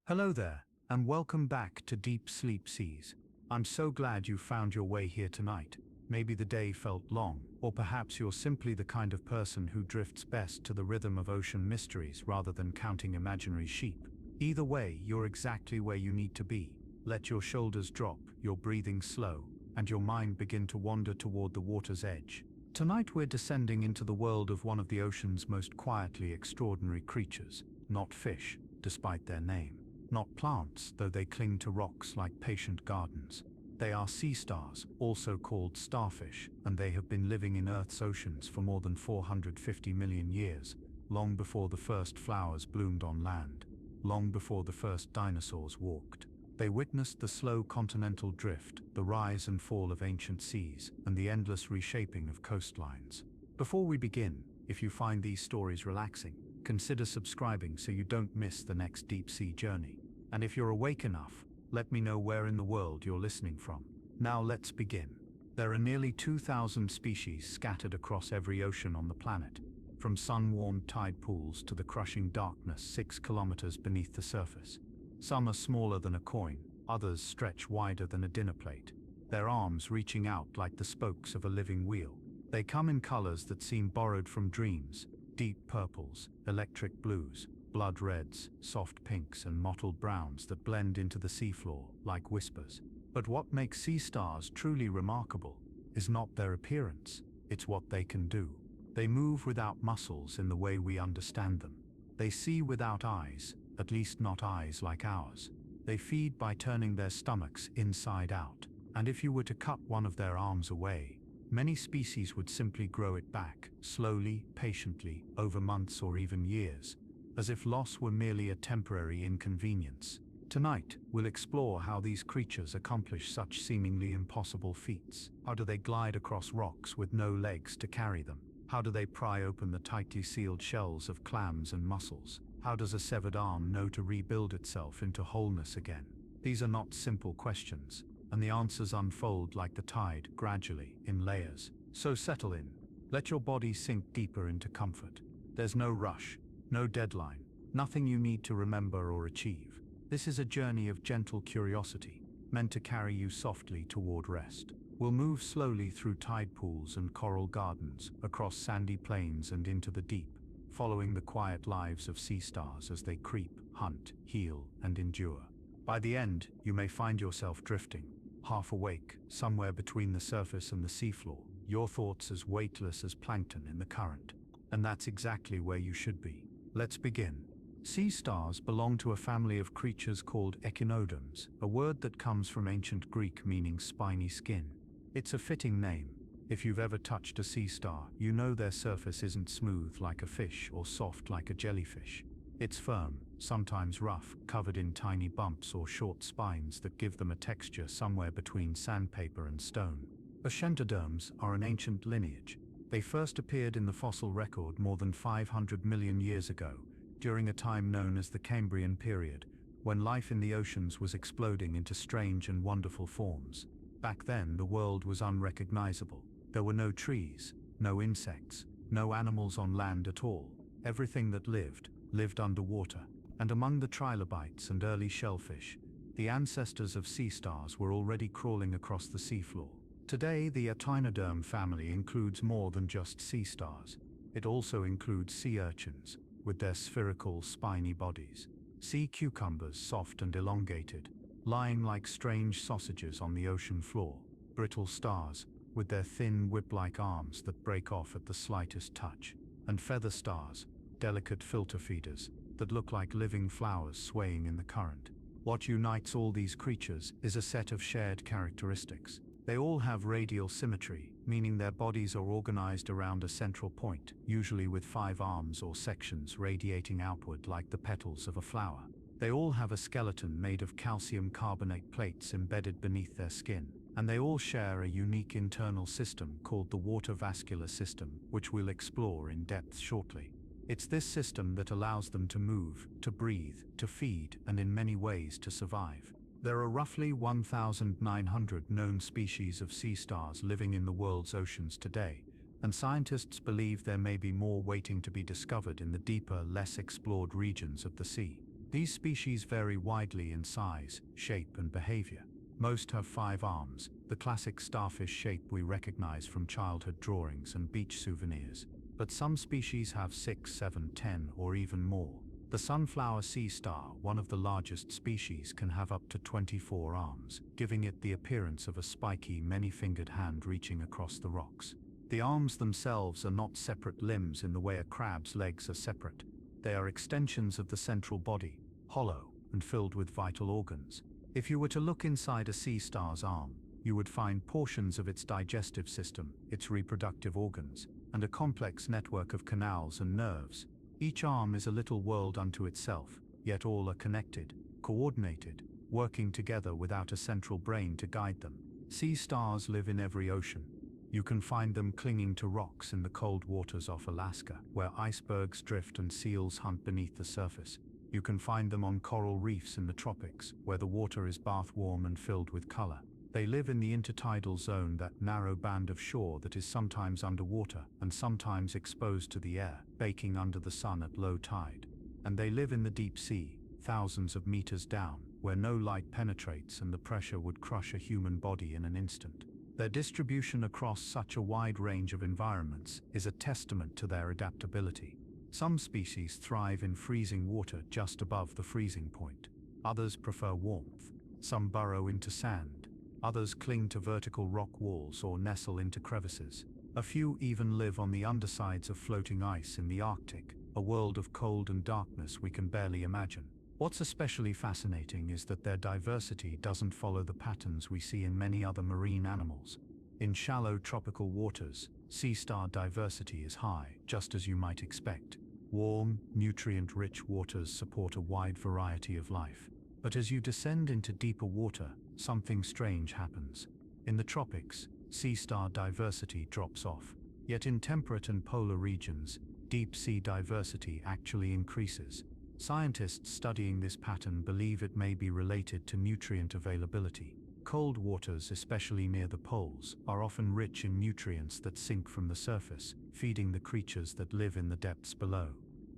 Hello there, and welcome back to Deep Sleep Seas. I'm so glad you found your way here tonight. Maybe the day felt long, or perhaps you're simply the kind of person who drifts best to the rhythm of ocean mysteries rather than counting imaginary sheep. Either way, you're exactly where you need to be. Let your shoulders drop, your breathing slow, and your mind begin to wander toward the water's edge. Tonight we're descending into the world of one of the ocean's most quietly extraordinary creatures, not fish, despite their name. Not plants, though they cling to rocks like patient gardens. They are sea stars, also called starfish, and they have been living in Earth's oceans for more than 450 million years, long before the first flowers bloomed on land, long before the first dinosaurs walked. They witnessed the slow continental drift, the rise and fall of ancient seas, and the endless reshaping of coastlines. Before we begin, if you find these stories relaxing, consider subscribing so you don't miss the next deep sea journey. And if you're awake enough, let me know where in the world you're listening from. Now let's begin. There are nearly 2,000 species scattered across every ocean on the planet, from sun-warmed tide pools to the crushing darkness 6 kilometers beneath the surface. Some are smaller than a coin, others stretch wider than a dinner plate, their arms reaching out like the spokes of a living wheel. They come in colors that seem borrowed from dreams: deep purples, electric blues, blood reds, soft pinks and mottled browns that blend into the seafloor like whispers. But what makes sea stars truly remarkable is not their appearance, it's what they can do. They move without muscles in the way we understand them. They see without eyes, at least not eyes like ours. They feed by turning their stomachs inside out, and if you were to cut one of their arms away, many species would simply grow it back, slowly, patiently, over months or even years, as if loss were merely a temporary inconvenience. Tonight, we'll explore how these creatures accomplish such seemingly impossible feats. How do they glide across rocks with no legs to carry them? How do they pry open the tightly sealed shells of clams and mussels? How does a severed arm know to rebuild itself into wholeness again? These are not simple questions, and the answers unfold like the tide, gradually, in layers. So settle in. Let your body sink deeper into comfort. There's no rush, no deadline, nothing you need to remember or achieve. This is a journey of gentle curiosity, meant to carry you softly toward rest. We'll move slowly through tide pools and coral gardens, across sandy plains and into the deep, following the quiet lives of sea stars as they creep, hunt, heal, and endure. By the end, you may find yourself drifting, half awake, somewhere between the surface and the seafloor, your thoughts as weightless as plankton in the current. And that's exactly where you should be. Let's begin. Sea stars belong to a family of creatures called echinoderms, a word that comes from ancient Greek meaning spiny skin. It's a fitting name. If you've ever touched a sea star, you know their surface isn't smooth like a fish or soft like a jellyfish. It's firm, sometimes rough, covered in tiny bumps or short spines that give them a texture somewhere between sandpaper and stone. Echinoderms are an ancient lineage. They first appeared in the fossil record more than 500 million years ago, during a time known as the Cambrian period, when life in the oceans was exploding into strange and wonderful forms. Back then, the world was unrecognizable. There were no trees, no insects, no animals on land at all. Everything that lived underwater. And among the trilobites and early shellfish, the ancestors of sea stars were already crawling across the seafloor. Today, the echinoderm family includes more than just sea stars. It also includes sea urchins, with their spherical, spiny bodies, sea cucumbers, soft and elongated, lying like strange sausages on the ocean floor, brittle stars, with their thin, whip-like arms that break off at the slightest touch, and feather stars, delicate filter feeders, that look like living flowers swaying in the current. What unites all these creatures is a set of shared characteristics. They all have radial symmetry, meaning their bodies are organized around a central point, usually with 5 arms or sections radiating outward like the petals of a flower. They all have a skeleton made of calcium carbonate plates embedded beneath their skin, and they all share a unique internal system called the water vascular system, which we'll explore in depth shortly. It's this system that allows them to move, to breathe, to feed, and in many ways to survive. There are roughly 1,900 known species of sea stars living in the world's oceans today, and scientists believe there may be more waiting to be discovered in the deeper, less explored regions of the sea. These species vary widely in size, shape, and behavior. Most have 5 arms, the classic starfish shape we recognize from childhood drawings and beach souvenirs. But some species have 6, 7, 10, or even more. The sunflower sea star, one of the largest species, can have up to 24 arms, giving it the appearance of a spiky, many-fingered hand reaching across the rocks. The arms themselves are not separate limbs in the way a crab's legs are separate. They are extensions of the central body, hollow and filled with vital organs. If you were to look inside a sea star's arm, you would find portions of its digestive system, its reproductive organs, and a complex network of canals and nerves. Each arm is a little world unto itself, yet all are connected, coordinated, working together without a central brain to guide them. Sea stars live in every ocean. You can find them clinging to rocks in the cold waters off Alaska, where icebergs drift and seals hunt beneath the surface. You can find them on coral reefs in the tropics, where the water is bath-warm and filled with color. They live in the intertidal zone, that narrow band of shore that is sometimes underwater and sometimes exposed to the air, baking under the sun at low tide. And they live in the deep sea, thousands of meters down, where no light penetrates and the pressure would crush a human body in an instant. Their distribution across such a wide range of environments is a testament to their adaptability. Some species thrive in freezing water just above the freezing point. Others prefer warmth. Some burrow into sand. Others cling to vertical rock walls or nestle into crevices. A few even live on the undersides of floating ice in the Arctic, a world of cold and darkness we can barely imagine. What's especially fascinating is that their diversity doesn't follow the patterns we see in many other marine animals. In shallow tropical waters, sea star diversity is high, just as you might expect. Warm, nutrient-rich waters support a wide variety of life. But as you descend into deeper water, something strange happens. In the tropics, sea star diversity drops off. Yet in temperate and polar regions, deep sea diversity actually increases. Scientists studying this pattern believe it may be related to nutrient availability. Cold waters, especially near the poles, are often rich in nutrients that sink from the surface, feeding the creatures that live in the depths below.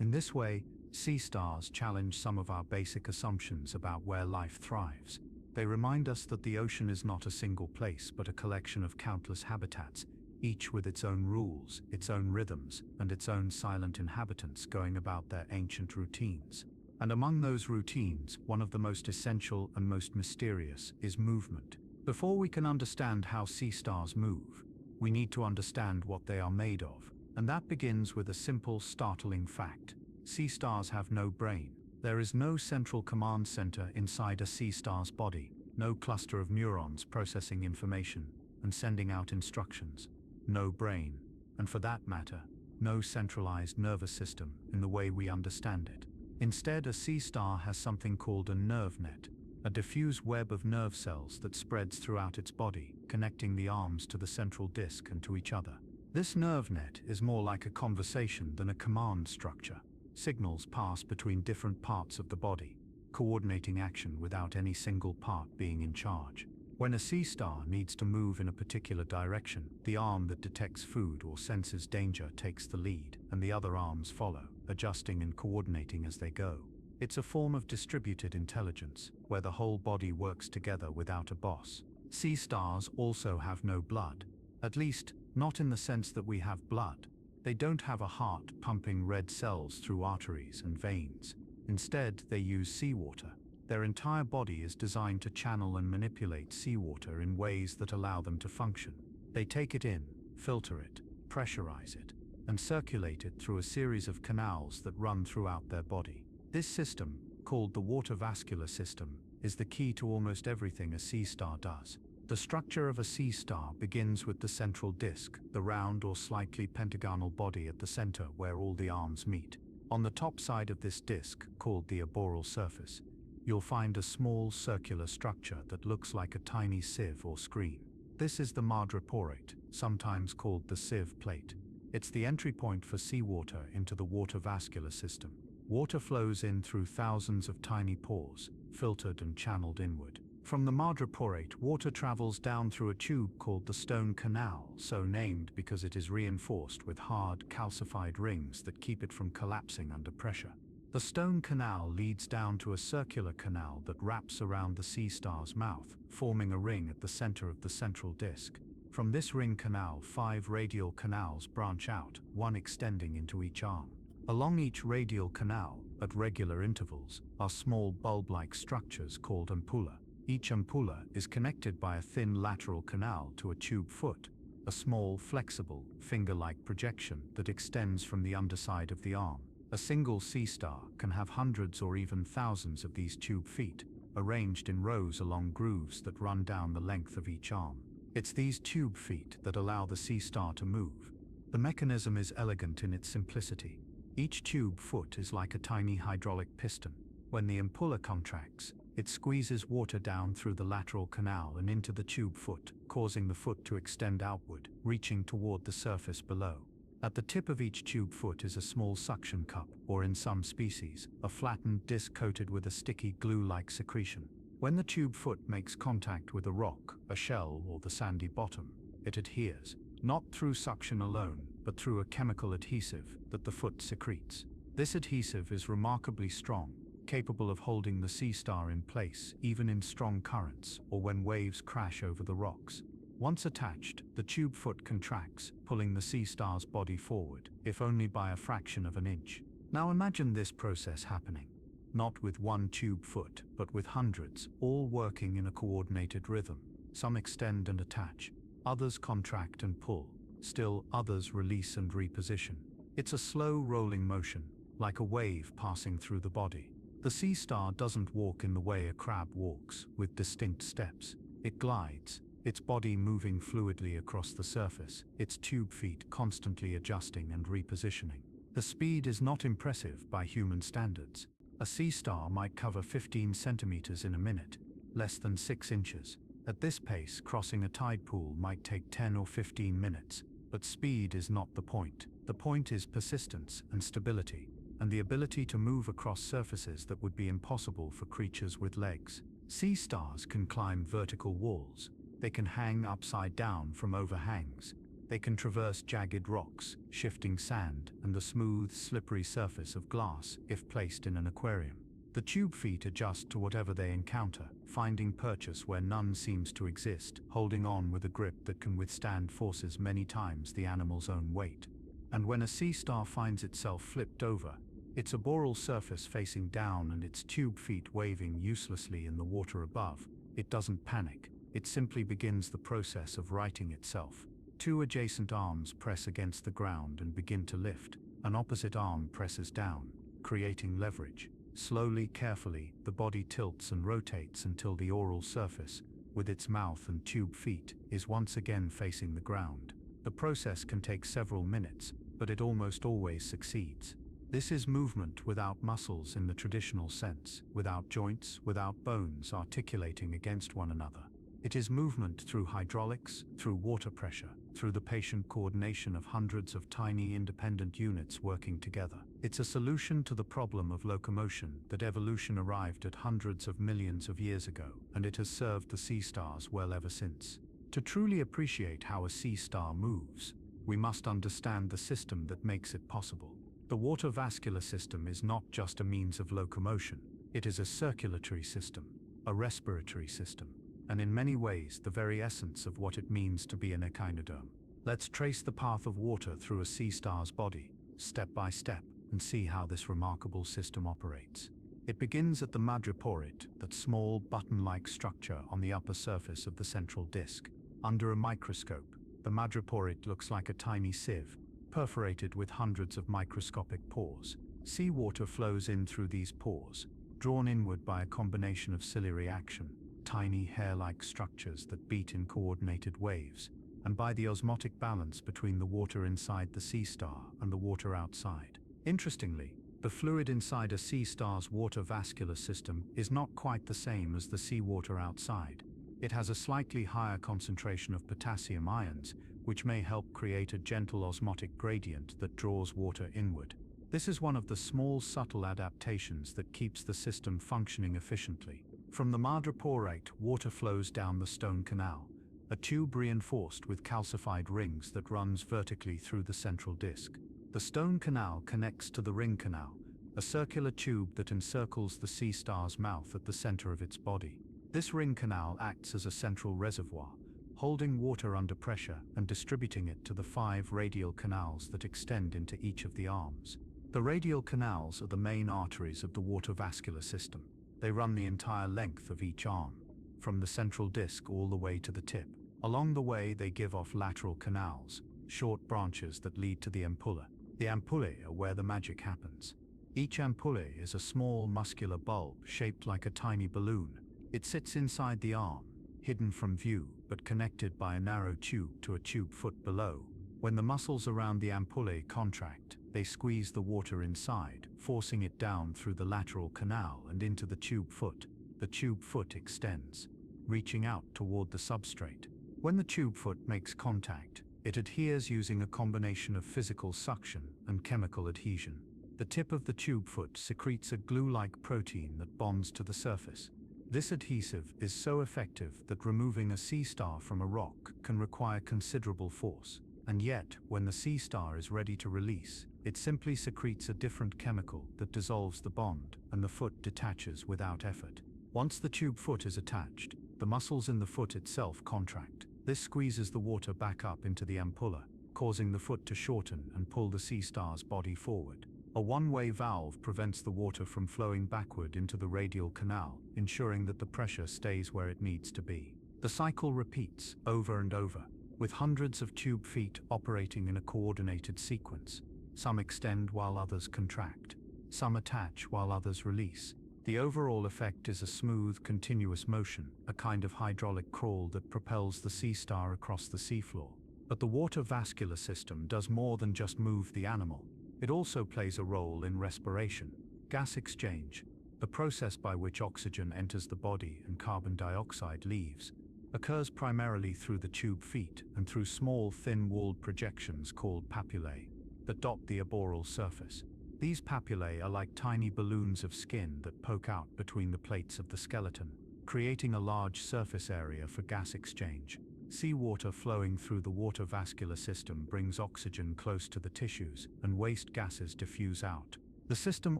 In this way, sea stars challenge some of our basic assumptions about where life thrives. They remind us that the ocean is not a single place but a collection of countless habitats, each with its own rules, its own rhythms, and its own silent inhabitants going about their ancient routines. And among those routines, one of the most essential and most mysterious is movement. Before we can understand how sea stars move, we need to understand what they are made of. And that begins with a simple, startling fact. Sea stars have no brain. There is no central command center inside a sea star's body, no cluster of neurons processing information and sending out instructions. No brain, and for that matter, no centralized nervous system in the way we understand it. Instead, a sea star has something called a nerve net, a diffuse web of nerve cells that spreads throughout its body, connecting the arms to the central disk and to each other. This nerve net is more like a conversation than a command structure. Signals pass between different parts of the body, coordinating action without any single part being in charge. When a sea star needs to move in a particular direction, the arm that detects food or senses danger takes the lead, and the other arms follow, adjusting and coordinating as they go. It's a form of distributed intelligence, where the whole body works together without a boss. Sea stars also have no blood. At least, not in the sense that we have blood. They don't have a heart pumping red cells through arteries and veins. Instead, they use seawater. Their entire body is designed to channel and manipulate seawater in ways that allow them to function. They take it in, filter it, pressurize it, and circulate it through a series of canals that run throughout their body. This system, called the water vascular system, is the key to almost everything a sea star does. The structure of a sea star begins with the central disk, the round or slightly pentagonal body at the center where all the arms meet. On the top side of this disk, called the arboreal surface, you'll find a small circular structure that looks like a tiny sieve or screen. This is the madreporate, sometimes called the sieve plate. It's the entry point for seawater into the water vascular system. Water flows in through thousands of tiny pores, filtered and channeled inward. From the madreporate, water travels down through a tube called the stone canal, so named because it is reinforced with hard, calcified rings that keep it from collapsing under pressure. The stone canal leads down to a circular canal that wraps around the sea star's mouth, forming a ring at the center of the central disc. From this ring canal, 5 radial canals branch out, one extending into each arm. Along each radial canal, at regular intervals, are small bulb-like structures called ampulla. Each ampulla is connected by a thin lateral canal to a tube foot, a small, flexible, finger-like projection that extends from the underside of the arm. A single sea star can have hundreds or even thousands of these tube feet, arranged in rows along grooves that run down the length of each arm. It's these tube feet that allow the sea star to move. The mechanism is elegant in its simplicity. Each tube foot is like a tiny hydraulic piston. When the ampulla contracts, it squeezes water down through the lateral canal and into the tube foot, causing the foot to extend outward, reaching toward the surface below. At the tip of each tube foot is a small suction cup, or in some species, a flattened disc coated with a sticky glue-like secretion. When the tube foot makes contact with a rock, a shell, or the sandy bottom, it adheres, not through suction alone, but through a chemical adhesive that the foot secretes. This adhesive is remarkably strong, capable of holding the sea star in place even in strong currents or when waves crash over the rocks. Once attached, the tube foot contracts, pulling the sea star's body forward, if only by a fraction of an inch. Now imagine this process happening, not with one tube foot, but with hundreds, all working in a coordinated rhythm. Some extend and attach, others contract and pull, still others release and reposition. It's a slow rolling motion, like a wave passing through the body. The sea star doesn't walk in the way a crab walks, with distinct steps. It glides, its body moving fluidly across the surface, its tube feet constantly adjusting and repositioning. The speed is not impressive by human standards. A sea star might cover 15 centimeters in a minute, less than 6 inches. At this pace, crossing a tide pool might take 10 or 15 minutes, but speed is not the point. The point is persistence and stability, and the ability to move across surfaces that would be impossible for creatures with legs. Sea stars can climb vertical walls. They can hang upside down from overhangs. They can traverse jagged rocks, shifting sand, and the smooth, slippery surface of glass if placed in an aquarium. The tube feet adjust to whatever they encounter, finding purchase where none seems to exist, holding on with a grip that can withstand forces many times the animal's own weight. And when a sea star finds itself flipped over, its arboreal surface facing down and its tube feet waving uselessly in the water above, it doesn't panic. It simply begins the process of righting itself. 2 adjacent arms press against the ground and begin to lift. An opposite arm presses down, creating leverage. Slowly, carefully, the body tilts and rotates until the oral surface, with its mouth and tube feet, is once again facing the ground. The process can take several minutes, but it almost always succeeds. This is movement without muscles in the traditional sense, without joints, without bones articulating against one another. It is movement through hydraulics, through water pressure, through the patient coordination of hundreds of tiny independent units working together. It's a solution to the problem of locomotion that evolution arrived at hundreds of millions of years ago, and it has served the sea stars well ever since. To truly appreciate how a sea star moves, we must understand the system that makes it possible. The water vascular system is not just a means of locomotion, it is a circulatory system, a respiratory system, and in many ways the very essence of what it means to be an echinoderm. Let's trace the path of water through a sea star's body, step by step, and see how this remarkable system operates. It begins at the madreporid, that small button-like structure on the upper surface of the central disc. Under a microscope, the madreporid looks like a tiny sieve, perforated with hundreds of microscopic pores. Seawater flows in through these pores, drawn inward by a combination of ciliary action, tiny hair-like structures that beat in coordinated waves, and by the osmotic balance between the water inside the sea star and the water outside. Interestingly, the fluid inside a sea star's water vascular system is not quite the same as the seawater outside. It has a slightly higher concentration of potassium ions, which may help create a gentle osmotic gradient that draws water inward. This is one of the small subtle adaptations that keeps the system functioning efficiently. From the madreporid, water flows down the stone canal, a tube reinforced with calcified rings that runs vertically through the central disc. The stone canal connects to the ring canal, a circular tube that encircles the sea star's mouth at the center of its body. This ring canal acts as a central reservoir, holding water under pressure and distributing it to the 5 radial canals that extend into each of the arms. The radial canals are the main arteries of the water vascular system. They run the entire length of each arm, from the central disc all the way to the tip. Along the way, they give off lateral canals, short branches that lead to the ampulla. The ampullae are where the magic happens. Each ampullae is a small muscular bulb shaped like a tiny balloon. It sits inside the arm, hidden from view, but connected by a narrow tube to a tube foot below. When the muscles around the ampullae contract, they squeeze the water inside, forcing it down through the lateral canal and into the tube foot. The tube foot extends, reaching out toward the substrate. When the tube foot makes contact, it adheres using a combination of physical suction and chemical adhesion. The tip of the tube foot secretes a glue-like protein that bonds to the surface. This adhesive is so effective that removing a sea star from a rock can require considerable force. And yet, when the sea star is ready to release, it simply secretes a different chemical that dissolves the bond, and the foot detaches without effort. Once the tube foot is attached, the muscles in the foot itself contract. This squeezes the water back up into the ampulla, causing the foot to shorten and pull the sea star's body forward. A one-way valve prevents the water from flowing backward into the radial canal, ensuring that the pressure stays where it needs to be. The cycle repeats over and over, with hundreds of tube feet operating in a coordinated sequence. Some extend while others contract. Some attach while others release. The overall effect is a smooth, continuous motion, a kind of hydraulic crawl that propels the sea star across the seafloor. But the water vascular system does more than just move the animal. It also plays a role in respiration. Gas exchange, the process by which oxygen enters the body and carbon dioxide leaves, occurs primarily through the tube feet and through small, thin-walled projections called papillae that dot the arboreal surface. These papillae are like tiny balloons of skin that poke out between the plates of the skeleton, creating a large surface area for gas exchange. Seawater flowing through the water vascular system brings oxygen close to the tissues, and waste gases diffuse out. The system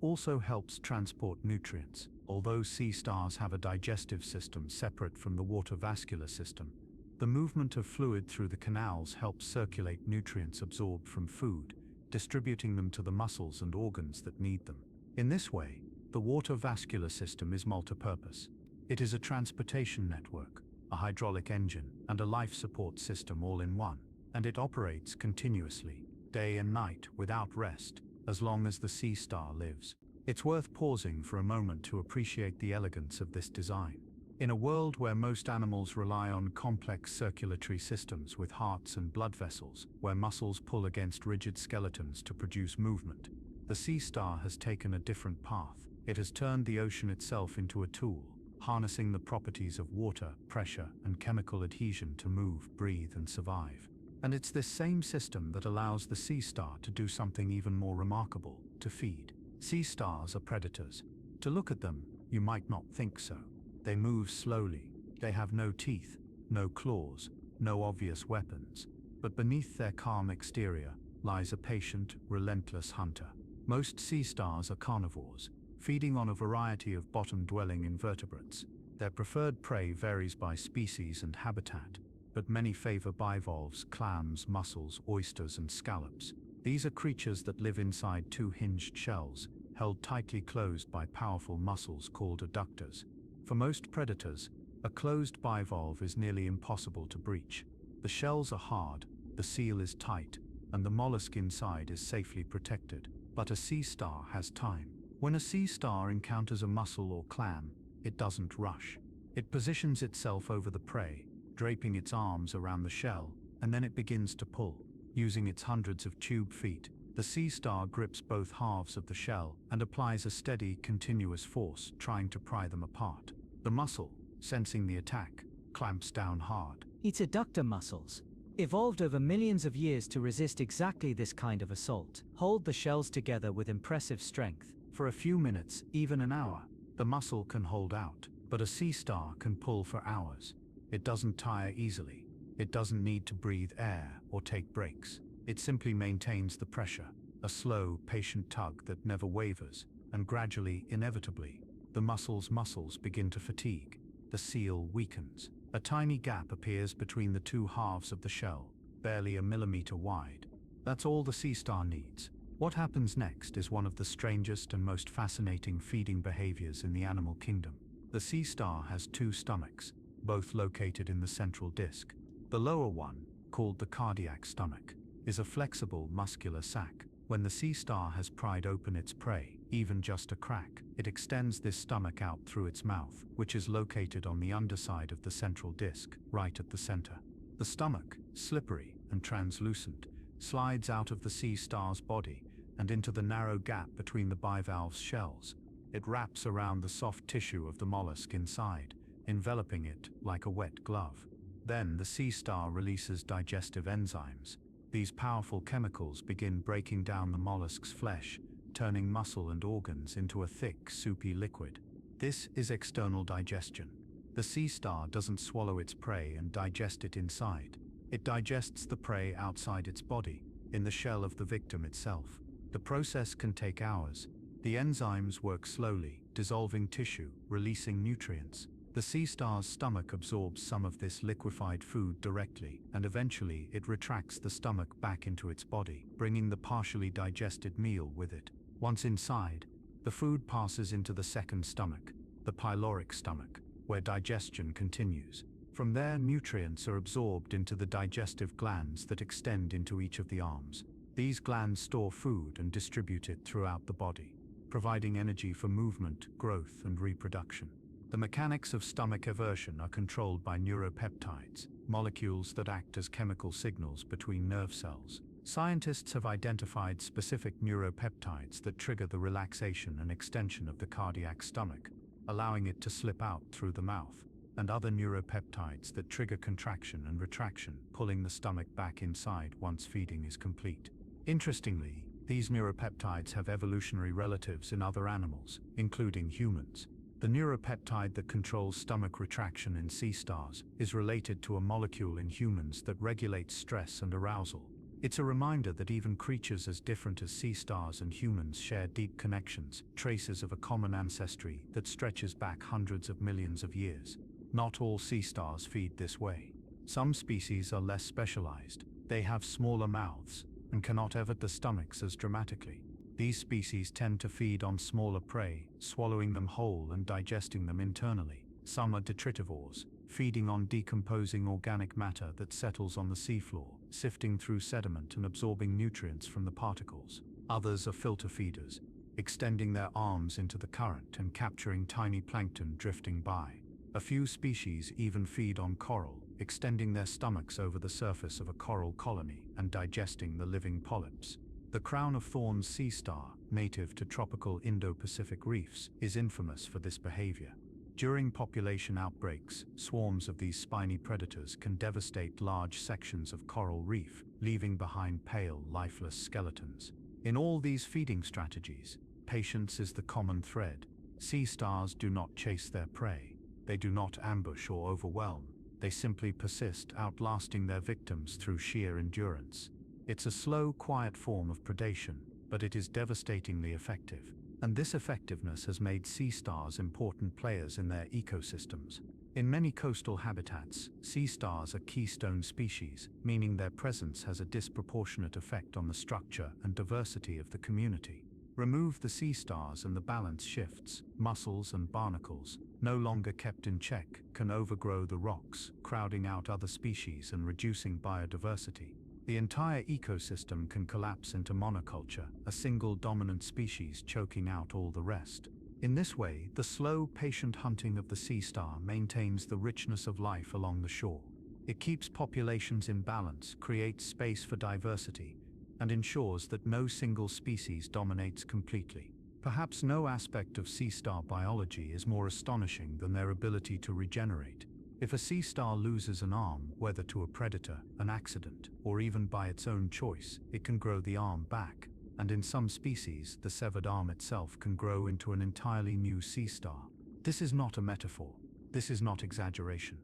also helps transport nutrients. Although sea stars have a digestive system separate from the water vascular system, the movement of fluid through the canals helps circulate nutrients absorbed from food, distributing them to the muscles and organs that need them. In this way, the water vascular system is multipurpose. It is a transportation network, a hydraulic engine, and a life support system all in one, and it operates continuously, day and night, without rest, as long as the sea star lives. It's worth pausing for a moment to appreciate the elegance of this design. In a world where most animals rely on complex circulatory systems with hearts and blood vessels, where muscles pull against rigid skeletons to produce movement, the sea star has taken a different path. It has turned the ocean itself into a tool, harnessing the properties of water, pressure, and chemical adhesion to move, breathe, and survive. And it's this same system that allows the sea star to do something even more remarkable: to feed. Sea stars are predators. To look at them, you might not think so. They move slowly. They have no teeth, no claws, no obvious weapons. But beneath their calm exterior lies a patient, relentless hunter. Most sea stars are carnivores, feeding on a variety of bottom-dwelling invertebrates. Their preferred prey varies by species and habitat, but many favor bivalves, clams, mussels, oysters, and scallops. These are creatures that live inside two hinged shells, held tightly closed by powerful muscles called adductors. For most predators, a closed bivalve is nearly impossible to breach. The shells are hard, the seal is tight, and the mollusk inside is safely protected. But a sea star has time. When a sea star encounters a mussel or clam, it doesn't rush. It positions itself over the prey, draping its arms around the shell, and then it begins to pull. Using its hundreds of tube feet, the sea star grips both halves of the shell and applies a steady, continuous force, trying to pry them apart. The mussel, sensing the attack, clamps down hard. Its adductor muscles, evolved over millions of years to resist exactly this kind of assault, hold the shells together with impressive strength. For a few minutes, even an hour, the mussel can hold out, but a sea star can pull for hours. It doesn't tire easily. It doesn't need to breathe air or take breaks. It simply maintains the pressure, a slow, patient tug that never wavers. and gradually, inevitably, the muscles begin to fatigue. The seal weakens. A tiny gap appears between the two halves of the shell, barely a millimeter wide. That's all the sea star needs. What happens next is one of the strangest and most fascinating feeding behaviors in the animal kingdom. The sea star has two stomachs, both located in the central disc. The lower one, called the cardiac stomach, is a flexible, muscular sac. When the sea star has pried open its prey, even just a crack, it extends this stomach out through its mouth, which is located on the underside of the central disc, right at the center. The stomach, slippery and translucent, slides out of the sea star's body and into the narrow gap between the bivalve's shells. It wraps around the soft tissue of the mollusk inside, enveloping it like a wet glove. Then the sea star releases digestive enzymes. These powerful chemicals begin breaking down the mollusk's flesh, turning muscle and organs into a thick, soupy liquid. This is external digestion. The sea star doesn't swallow its prey and digest it inside. It digests the prey outside its body, in the shell of the victim itself. The process can take hours. The enzymes work slowly, dissolving tissue, releasing nutrients. The sea star's stomach absorbs some of this liquefied food directly, and eventually it retracts the stomach back into its body, bringing the partially digested meal with it. Once inside, the food passes into the second stomach, the pyloric stomach, where digestion continues. From there, nutrients are absorbed into the digestive glands that extend into each of the arms. These glands store food and distribute it throughout the body, providing energy for movement, growth, and reproduction. The mechanics of stomach eversion are controlled by neuropeptides, molecules that act as chemical signals between nerve cells. Scientists have identified specific neuropeptides that trigger the relaxation and extension of the cardiac stomach, allowing it to slip out through the mouth, and other neuropeptides that trigger contraction and retraction, pulling the stomach back inside once feeding is complete. Interestingly, these neuropeptides have evolutionary relatives in other animals, including humans. The neuropeptide that controls stomach retraction in sea stars is related to a molecule in humans that regulates stress and arousal. It's a reminder that even creatures as different as sea stars and humans share deep connections, traces of a common ancestry that stretches back hundreds of millions of years. Not all sea stars feed this way. Some species are less specialized. They have smaller mouths and cannot evade the stomachs as dramatically. These species tend to feed on smaller prey, swallowing them whole and digesting them internally. Some are detritivores, feeding on decomposing organic matter that settles on the seafloor, sifting through sediment and absorbing nutrients from the particles. Others are filter feeders, extending their arms into the current and capturing tiny plankton drifting by. A few species even feed on coral, extending their stomachs over the surface of a coral colony and digesting the living polyps. The crown of thorns sea star, native to tropical Indo-Pacific reefs, is infamous for this behavior. During population outbreaks, swarms of these spiny predators can devastate large sections of coral reef, leaving behind pale, lifeless skeletons. In all these feeding strategies, patience is the common thread. Sea stars do not chase their prey. They do not ambush or overwhelm. They simply persist, outlasting their victims through sheer endurance. It's a slow, quiet form of predation, but it is devastatingly effective. And this effectiveness has made sea stars important players in their ecosystems. In many coastal habitats, sea stars are keystone species, meaning their presence has a disproportionate effect on the structure and diversity of the community. Remove the sea stars and the balance shifts. Mussels and barnacles, no longer kept in check, can overgrow the rocks, crowding out other species and reducing biodiversity. The entire ecosystem can collapse into monoculture, a single dominant species choking out all the rest. In this way, the slow, patient hunting of the sea star maintains the richness of life along the shore. It keeps populations in balance, creates space for diversity, and ensures that no single species dominates completely. Perhaps no aspect of sea star biology is more astonishing than their ability to regenerate. If a sea star loses an arm, whether to a predator, an accident, or even by its own choice, it can grow the arm back. And in some species, the severed arm itself can grow into an entirely new sea star. This is not a metaphor. This is not exaggeration.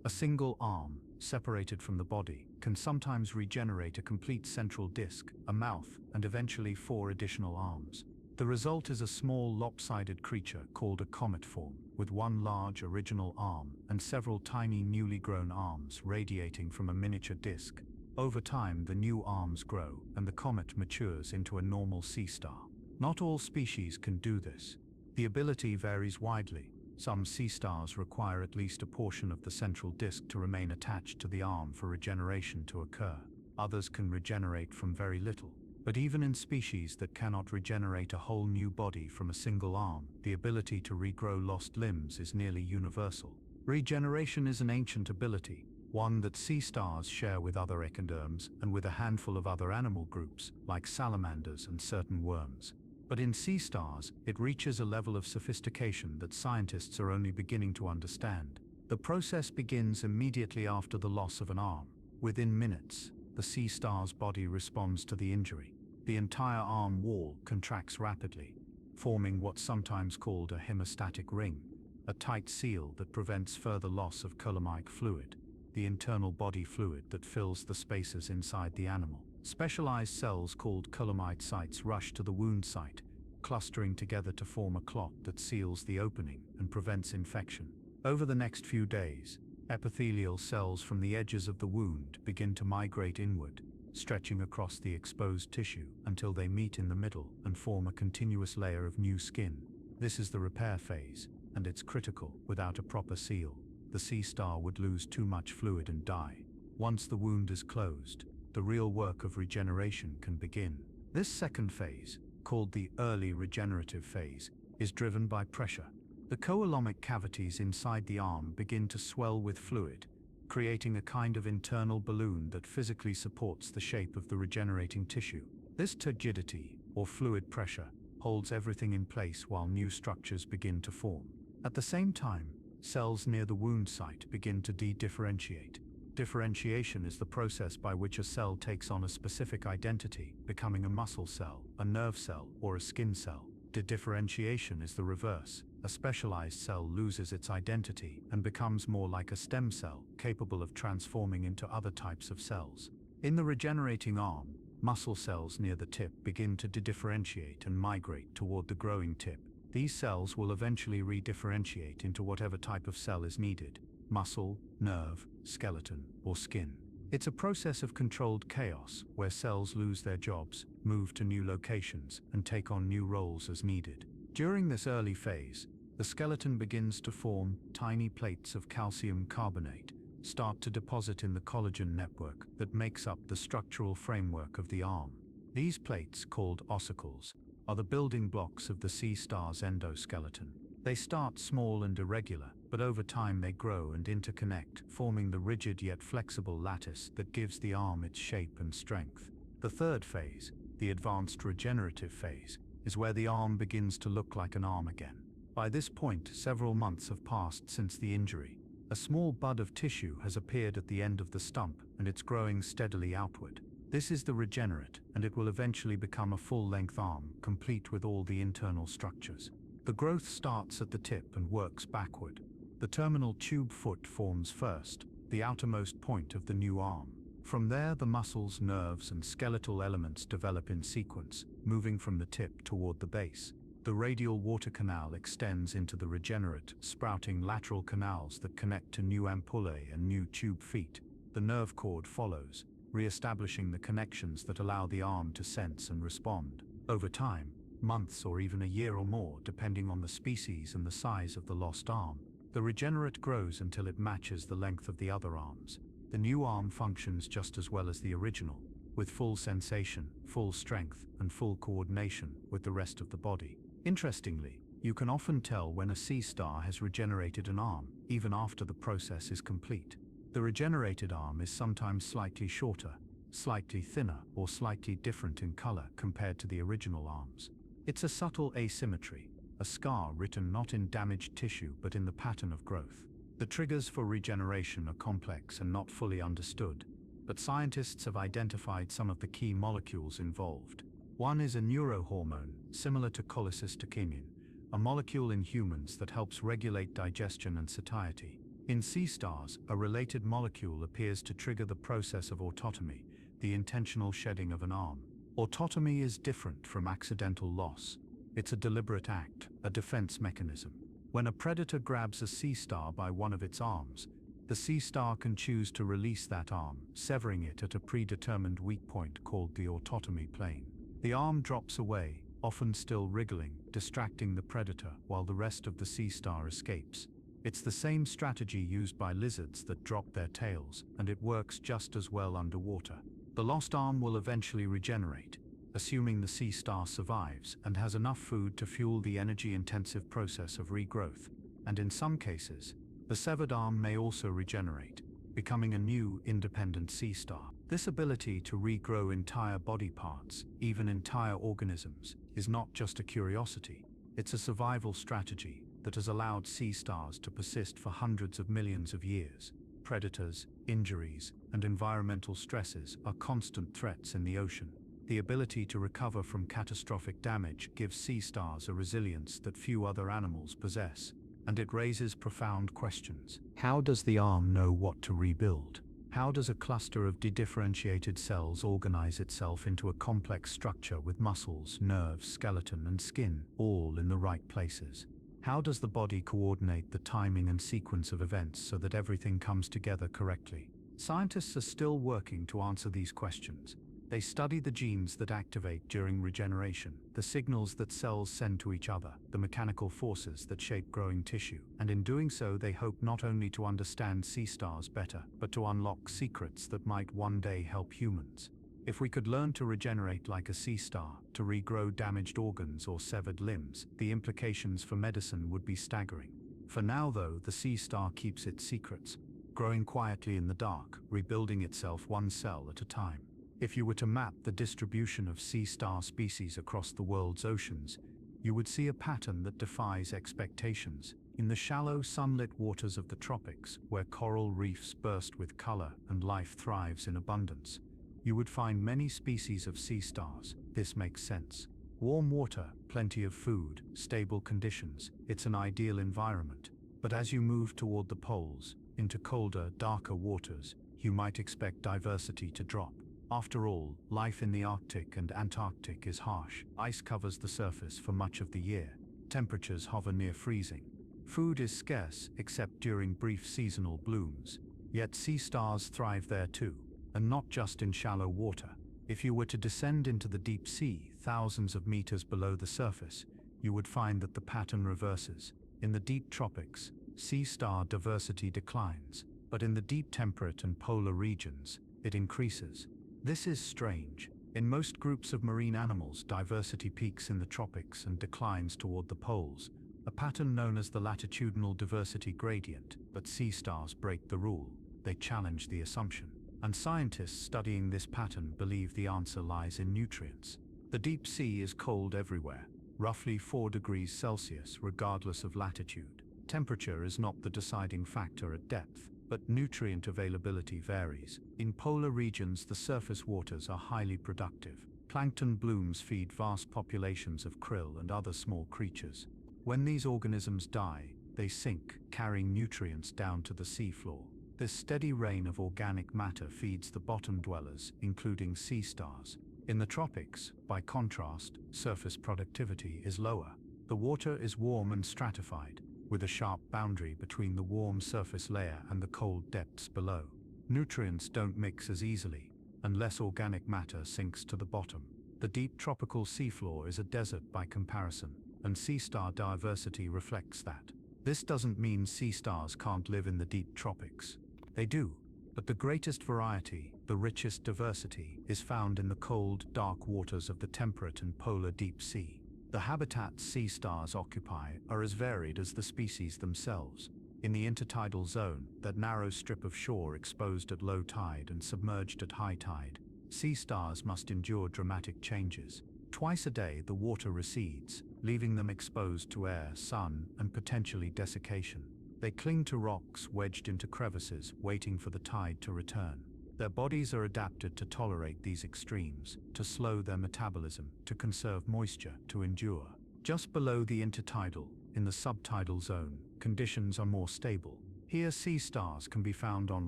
A single arm, separated from the body, can sometimes regenerate a complete central disc, a mouth, and eventually 4 additional arms. The result is a small lopsided creature called a comet form, with one large original arm and several tiny newly grown arms radiating from a miniature disc. Over time, the new arms grow and the comet matures into a normal sea star. Not all species can do this. The ability varies widely. Some sea stars require at least a portion of the central disk to remain attached to the arm for regeneration to occur. Others can regenerate from very little. But even in species that cannot regenerate a whole new body from a single arm, the ability to regrow lost limbs is nearly universal. Regeneration is an ancient ability, one that sea stars share with other echinoderms and with a handful of other animal groups, like salamanders and certain worms. But in sea stars, it reaches a level of sophistication that scientists are only beginning to understand. The process begins immediately after the loss of an arm. Within minutes, the sea star's body responds to the injury. The entire arm wall contracts rapidly, forming what's sometimes called a hemostatic ring, a tight seal that prevents further loss of coulommic fluid, the internal body fluid that fills the spaces inside the animal. Specialized cells called coulommocytes rush to the wound site, clustering together to form a clot that seals the opening and prevents infection. Over the next few days, epithelial cells from the edges of the wound begin to migrate inward, stretching across the exposed tissue until they meet in the middle and form a continuous layer of new skin. This is the repair phase, and it's critical. Without a proper seal, the sea star would lose too much fluid and die. Once the wound is closed, the real work of regeneration can begin. This second phase, called the early regenerative phase, is driven by pressure. The coulommic cavities inside the arm begin to swell with fluid, creating a kind of internal balloon that physically supports the shape of the regenerating tissue. This turgidity, or fluid pressure, holds everything in place while new structures begin to form. At the same time, cells near the wound site begin to de-differentiate. Differentiation is the process by which a cell takes on a specific identity, becoming a muscle cell, a nerve cell, or a skin cell. De-differentiation is the reverse. A specialized cell loses its identity and becomes more like a stem cell, capable of transforming into other types of cells. In the regenerating arm, muscle cells near the tip begin to de-differentiate and migrate toward the growing tip. These cells will eventually re-differentiate into whatever type of cell is needed: muscle, nerve, skeleton, or skin. It's a process of controlled chaos, where cells lose their jobs, move to new locations, and take on new roles as needed. During this early phase, the skeleton begins to form. Tiny plates of calcium carbonate start to deposit in the collagen network that makes up the structural framework of the arm. These plates, called ossicles, are the building blocks of the sea star's endoskeleton. They start small and irregular, but over time they grow and interconnect, forming the rigid yet flexible lattice that gives the arm its shape and strength. The third phase, the advanced regenerative phase, is where the arm begins to look like an arm again. By this point, several months have passed since the injury. A small bud of tissue has appeared at the end of the stump, and it's growing steadily outward. This is the regenerate, and it will eventually become a full-length arm, complete with all the internal structures. The growth starts at the tip and works backward. The terminal tube foot forms first, the outermost point of the new arm. From there, the muscles, nerves, and skeletal elements develop in sequence, moving from the tip toward the base. The radial water canal extends into the regenerate, sprouting lateral canals that connect to new ampullae and new tube feet. The nerve cord follows, re-establishing the connections that allow the arm to sense and respond. Over time, months or even a year or more, depending on the species and the size of the lost arm, the regenerate grows until it matches the length of the other arms. The new arm functions just as well as the original, with full sensation, full strength, and full coordination with the rest of the body. Interestingly, you can often tell when a sea star has regenerated an arm, even after the process is complete. The regenerated arm is sometimes slightly shorter, slightly thinner, or slightly different in color compared to the original arms. It's a subtle asymmetry, a scar written not in damaged tissue but in the pattern of growth. The triggers for regeneration are complex and not fully understood, but scientists have identified some of the key molecules involved. One is a neurohormone, similar to cholecystokinin, a molecule in humans that helps regulate digestion and satiety. In sea stars, a related molecule appears to trigger the process of autotomy, the intentional shedding of an arm. Autotomy is different from accidental loss. It's a deliberate act, a defense mechanism. When a predator grabs a sea star by one of its arms, the sea star can choose to release that arm, severing it at a predetermined weak point called the autotomy plane. The arm drops away, often still wriggling, distracting the predator while the rest of the sea star escapes. It's the same strategy used by lizards that drop their tails, and it works just as well underwater. The lost arm will eventually regenerate, assuming the sea star survives and has enough food to fuel the energy-intensive process of regrowth. And in some cases, the severed arm may also regenerate, becoming a new, independent sea star. This ability to regrow entire body parts, even entire organisms, is not just a curiosity. It's a survival strategy that has allowed sea stars to persist for hundreds of millions of years. Predators, injuries, and environmental stresses are constant threats in the ocean. The ability to recover from catastrophic damage gives sea stars a resilience that few other animals possess, and it raises profound questions. How does the arm know what to rebuild? How does a cluster of dedifferentiated cells organize itself into a complex structure with muscles, nerves, skeleton, and skin, all in the right places? How does the body coordinate the timing and sequence of events so that everything comes together correctly? Scientists are still working to answer these questions. They study the genes that activate during regeneration, the signals that cells send to each other, the mechanical forces that shape growing tissue, and in doing so they hope not only to understand sea stars better, but to unlock secrets that might one day help humans. If we could learn to regenerate like a sea star, to regrow damaged organs or severed limbs, the implications for medicine would be staggering. For now though, the sea star keeps its secrets, growing quietly in the dark, rebuilding itself one cell at a time. If you were to map the distribution of sea star species across the world's oceans, you would see a pattern that defies expectations. In the shallow, sunlit waters of the tropics, where coral reefs burst with color and life thrives in abundance, you would find many species of sea stars. This makes sense. Warm water, plenty of food, stable conditions. It's an ideal environment. But as you move toward the poles, into colder, darker waters, you might expect diversity to drop. After all, life in the Arctic and Antarctic is harsh. Ice covers the surface for much of the year. Temperatures hover near freezing. Food is scarce, except during brief seasonal blooms. Yet sea stars thrive there too, and not just in shallow water. If you were to descend into the deep sea, thousands of meters below the surface, you would find that the pattern reverses. In the deep tropics, sea star diversity declines, but in the deep temperate and polar regions, it increases. This is strange. In most groups of marine animals, diversity peaks in the tropics and declines toward the poles, a pattern known as the latitudinal diversity gradient. But sea stars break the rule. They challenge the assumption. And scientists studying this pattern believe the answer lies in nutrients. The deep sea is cold everywhere, roughly 4 degrees Celsius regardless of latitude. Temperature is not the deciding factor at depth, but nutrient availability varies. In polar regions, the surface waters are highly productive. Plankton blooms feed vast populations of krill and other small creatures. When these organisms die, they sink, carrying nutrients down to the seafloor. This steady rain of organic matter feeds the bottom dwellers, including sea stars. In the tropics, by contrast, surface productivity is lower. The water is warm and stratified, with a sharp boundary between the warm surface layer and the cold depths below. Nutrients don't mix as easily, and less organic matter sinks to the bottom. The deep tropical seafloor is a desert by comparison, and sea star diversity reflects that. This doesn't mean sea stars can't live in the deep tropics. They do, but the greatest variety, the richest diversity, is found in the cold, dark waters of the temperate and polar deep sea. The habitats sea stars occupy are as varied as the species themselves. In the intertidal zone, that narrow strip of shore exposed at low tide and submerged at high tide, sea stars must endure dramatic changes. Twice a day, the water recedes, leaving them exposed to air, sun, and potentially desiccation. They cling to rocks wedged into crevices, waiting for the tide to return. Their bodies are adapted to tolerate these extremes, to slow their metabolism, to conserve moisture, to endure. Just below the intertidal, in the subtidal zone, conditions are more stable. Here, sea stars can be found on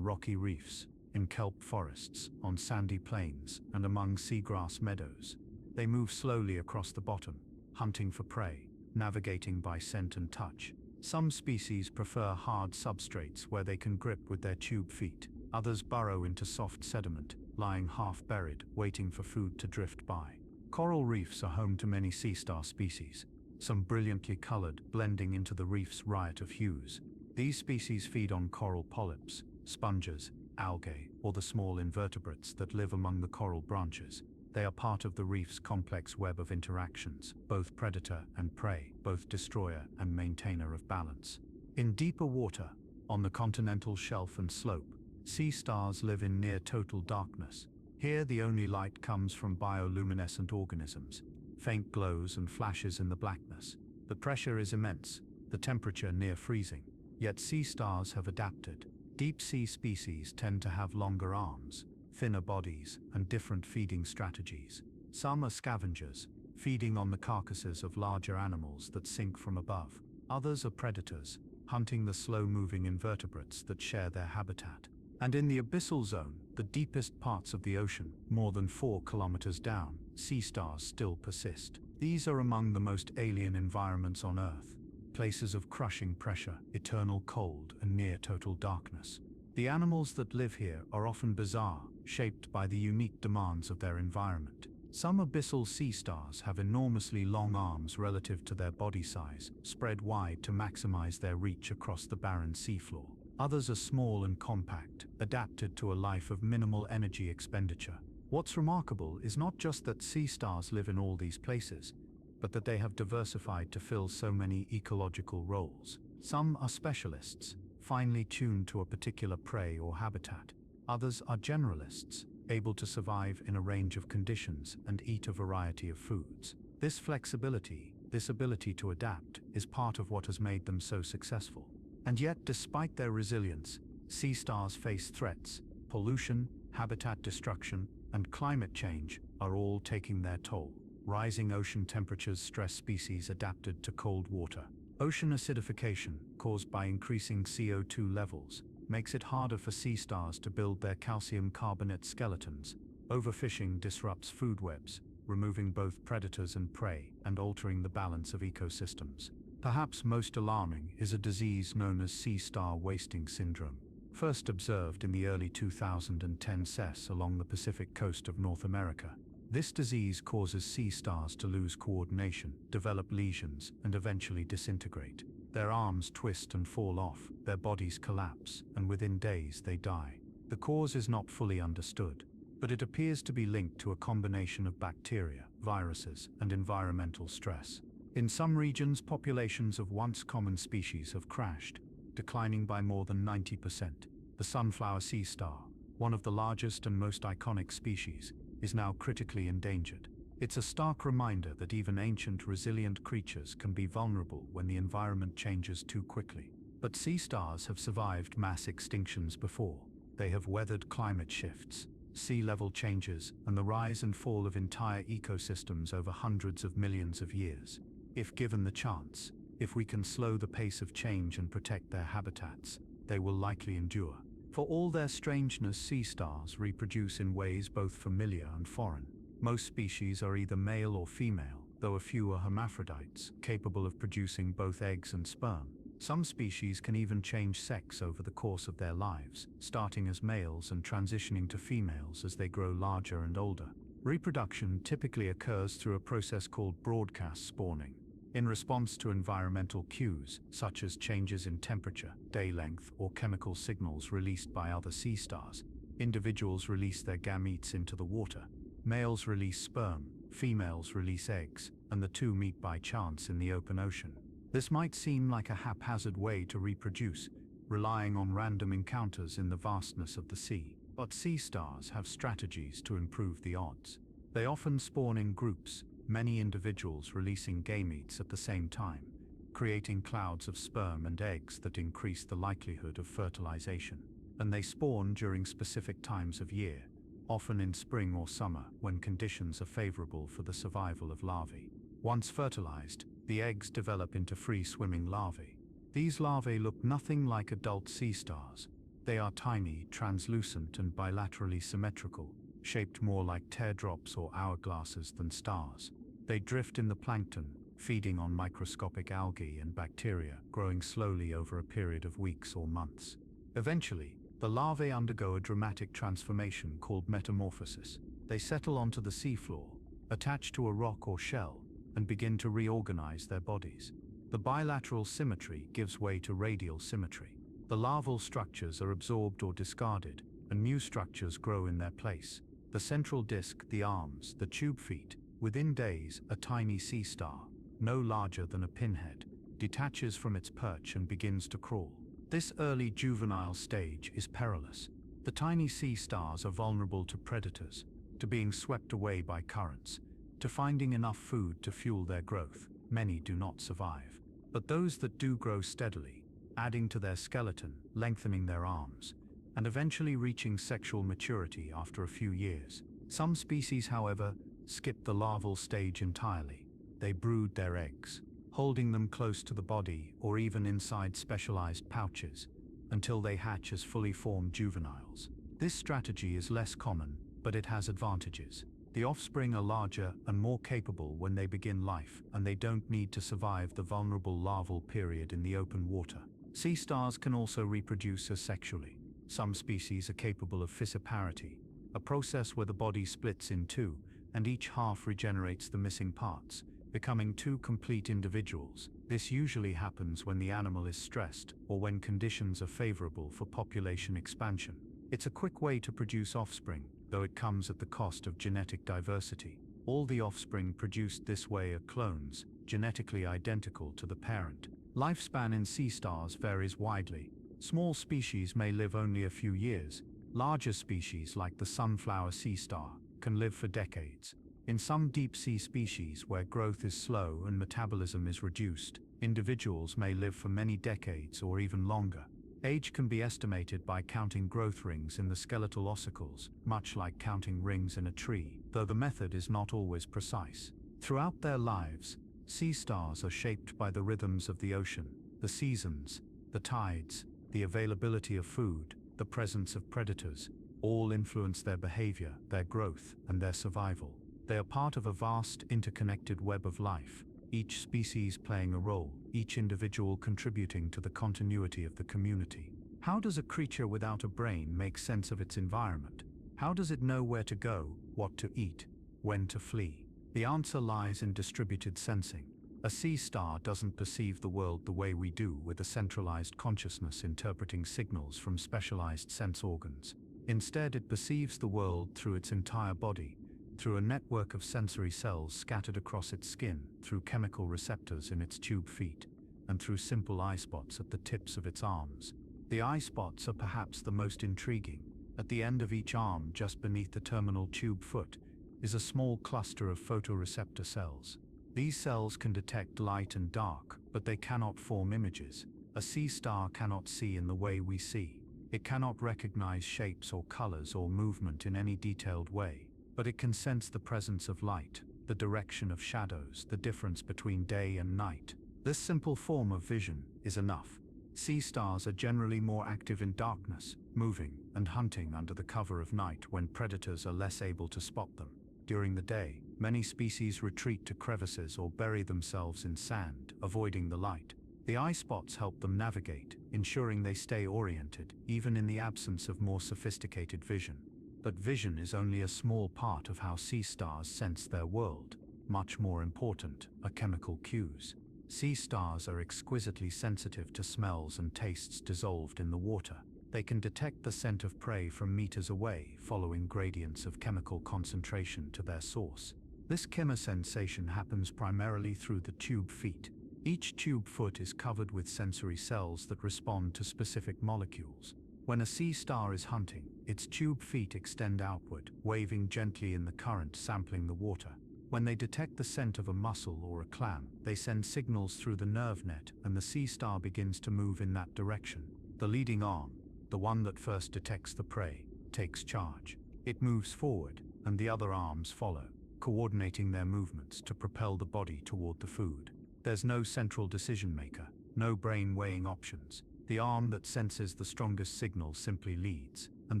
rocky reefs, in kelp forests, on sandy plains, and among seagrass meadows. They move slowly across the bottom, hunting for prey, navigating by scent and touch. Some species prefer hard substrates where they can grip with their tube feet. Others burrow into soft sediment, lying half-buried, waiting for food to drift by. Coral reefs are home to many sea star species, some brilliantly colored, blending into the reef's riot of hues. These species feed on coral polyps, sponges, algae, or the small invertebrates that live among the coral branches. They are part of the reef's complex web of interactions, both predator and prey, both destroyer and maintainer of balance. In deeper water, on the continental shelf and slope, sea stars live in near total darkness. Here the only light comes from bioluminescent organisms, faint glows and flashes in the blackness. The pressure is immense, the temperature near freezing. Yet sea stars have adapted. Deep sea species tend to have longer arms, thinner bodies, and different feeding strategies. Some are scavengers, feeding on the carcasses of larger animals that sink from above. Others are predators, hunting the slow-moving invertebrates that share their habitat. And in the abyssal zone, the deepest parts of the ocean, more than 4 kilometers down, sea stars still persist. These are among the most alien environments on Earth. Places of crushing pressure, eternal cold, and near total darkness. The animals that live here are often bizarre, shaped by the unique demands of their environment. Some abyssal sea stars have enormously long arms relative to their body size, spread wide to maximize their reach across the barren seafloor. Others are small and compact, adapted to a life of minimal energy expenditure. What's remarkable is not just that sea stars live in all these places, but that they have diversified to fill so many ecological roles. Some are specialists, finely tuned to a particular prey or habitat. Others are generalists, able to survive in a range of conditions and eat a variety of foods. This flexibility, this ability to adapt, is part of what has made them so successful. And yet, despite their resilience, sea stars face threats. Pollution, habitat destruction, and climate change are all taking their toll. Rising ocean temperatures stress species adapted to cold water. Ocean acidification, caused by increasing CO2 levels, makes it harder for sea stars to build their calcium carbonate skeletons. Overfishing disrupts food webs, removing both predators and prey and altering the balance of ecosystems. Perhaps most alarming is a disease known as sea star wasting syndrome. First observed in the early 2010s along the Pacific coast of North America. This disease causes sea stars to lose coordination, develop lesions, and eventually disintegrate. Their arms twist and fall off, their bodies collapse, and within days they die. The cause is not fully understood, but it appears to be linked to a combination of bacteria, viruses, and environmental stress. In some regions, populations of once common species have crashed, declining by more than 90%. The sunflower sea star, one of the largest and most iconic species, is now critically endangered. It's a stark reminder that even ancient, resilient creatures can be vulnerable when the environment changes too quickly. But sea stars have survived mass extinctions before. They have weathered climate shifts, sea level changes, and the rise and fall of entire ecosystems over hundreds of millions of years. If given the chance, if we can slow the pace of change and protect their habitats, they will likely endure. For all their strangeness, sea stars reproduce in ways both familiar and foreign. Most species are either male or female, though a few are hermaphrodites, capable of producing both eggs and sperm. Some species can even change sex over the course of their lives, starting as males and transitioning to females as they grow larger and older. Reproduction typically occurs through a process called broadcast spawning. In response to environmental cues, such as changes in temperature, day length, or chemical signals released by other sea stars, individuals release their gametes into the water. Males release sperm, females release eggs, and the two meet by chance in the open ocean. This might seem like a haphazard way to reproduce, relying on random encounters in the vastness of the sea. But sea stars have strategies to improve the odds. They often spawn in groups, many individuals releasing gametes at the same time, creating clouds of sperm and eggs that increase the likelihood of fertilization. And they spawn during specific times of year, often in spring or summer when conditions are favorable for the survival of larvae. Once fertilized, the eggs develop into free-swimming larvae. These larvae look nothing like adult sea stars. They are tiny, translucent, and bilaterally symmetrical, shaped more like teardrops or hourglasses than stars. They drift in the plankton, feeding on microscopic algae and bacteria, growing slowly over a period of weeks or months. Eventually, the larvae undergo a dramatic transformation called metamorphosis. They settle onto the seafloor, attach to a rock or shell, and begin to reorganize their bodies. The bilateral symmetry gives way to radial symmetry. The larval structures are absorbed or discarded, and new structures grow in their place. The central disc, the arms, the tube feet. Within days, a tiny sea star, no larger than a pinhead, detaches from its perch and begins to crawl. This early juvenile stage is perilous. The tiny sea stars are vulnerable to predators, to being swept away by currents, to finding enough food to fuel their growth. Many do not survive. But those that do grow steadily, adding to their skeleton, lengthening their arms, and eventually reaching sexual maturity after a few years. Some species, however, skip the larval stage entirely. They brood their eggs, holding them close to the body or even inside specialized pouches, until they hatch as fully formed juveniles. This strategy is less common, but it has advantages. The offspring are larger and more capable when they begin life, and they don't need to survive the vulnerable larval period in the open water. Sea stars can also reproduce asexually. Some species are capable of fissiparity, a process where the body splits in two, and each half regenerates the missing parts, becoming two complete individuals. This usually happens when the animal is stressed or when conditions are favorable for population expansion. It's a quick way to produce offspring, though it comes at the cost of genetic diversity. All the offspring produced this way are clones, genetically identical to the parent. Lifespan in sea stars varies widely. Small species may live only a few years. Larger species, like the sunflower sea star, can live for decades. In some deep-sea species where growth is slow and metabolism is reduced, individuals may live for many decades or even longer. Age can be estimated by counting growth rings in the skeletal ossicles, much like counting rings in a tree, though the method is not always precise. Throughout their lives, sea stars are shaped by the rhythms of the ocean, the seasons, the tides, the availability of food, the presence of predators. All influence their behavior, their growth, and their survival. They are part of a vast, interconnected web of life, each species playing a role, each individual contributing to the continuity of the community. How does a creature without a brain make sense of its environment? How does it know where to go, what to eat, when to flee? The answer lies in distributed sensing. A sea star doesn't perceive the world the way we do, with a centralized consciousness interpreting signals from specialized sense organs. Instead, it perceives the world through its entire body, through a network of sensory cells scattered across its skin, through chemical receptors in its tube feet, and through simple eye spots at the tips of its arms. The eye spots are perhaps the most intriguing. At the end of each arm, just beneath the terminal tube foot, is a small cluster of photoreceptor cells. These cells can detect light and dark, but they cannot form images. A sea star cannot see in the way we see. It cannot recognize shapes or colors or movement in any detailed way, but it can sense the presence of light, the direction of shadows, the difference between day and night. This simple form of vision is enough. Sea stars are generally more active in darkness, moving and hunting under the cover of night when predators are less able to spot them. During the day, many species retreat to crevices or bury themselves in sand, avoiding the light. The eye spots help them navigate, ensuring they stay oriented, even in the absence of more sophisticated vision. But vision is only a small part of how sea stars sense their world. Much more important are chemical cues. Sea stars are exquisitely sensitive to smells and tastes dissolved in the water. They can detect the scent of prey from meters away, following gradients of chemical concentration to their source. This chemosensation happens primarily through the tube feet. Each tube foot is covered with sensory cells that respond to specific molecules. When a sea star is hunting, its tube feet extend outward, waving gently in the current, sampling the water. When they detect the scent of a mussel or a clam, they send signals through the nerve net, and the sea star begins to move in that direction. The leading arm, the one that first detects the prey, takes charge. It moves forward, and the other arms follow, coordinating their movements to propel the body toward the food. There's no central decision maker, no brain weighing options. The arm that senses the strongest signal simply leads, and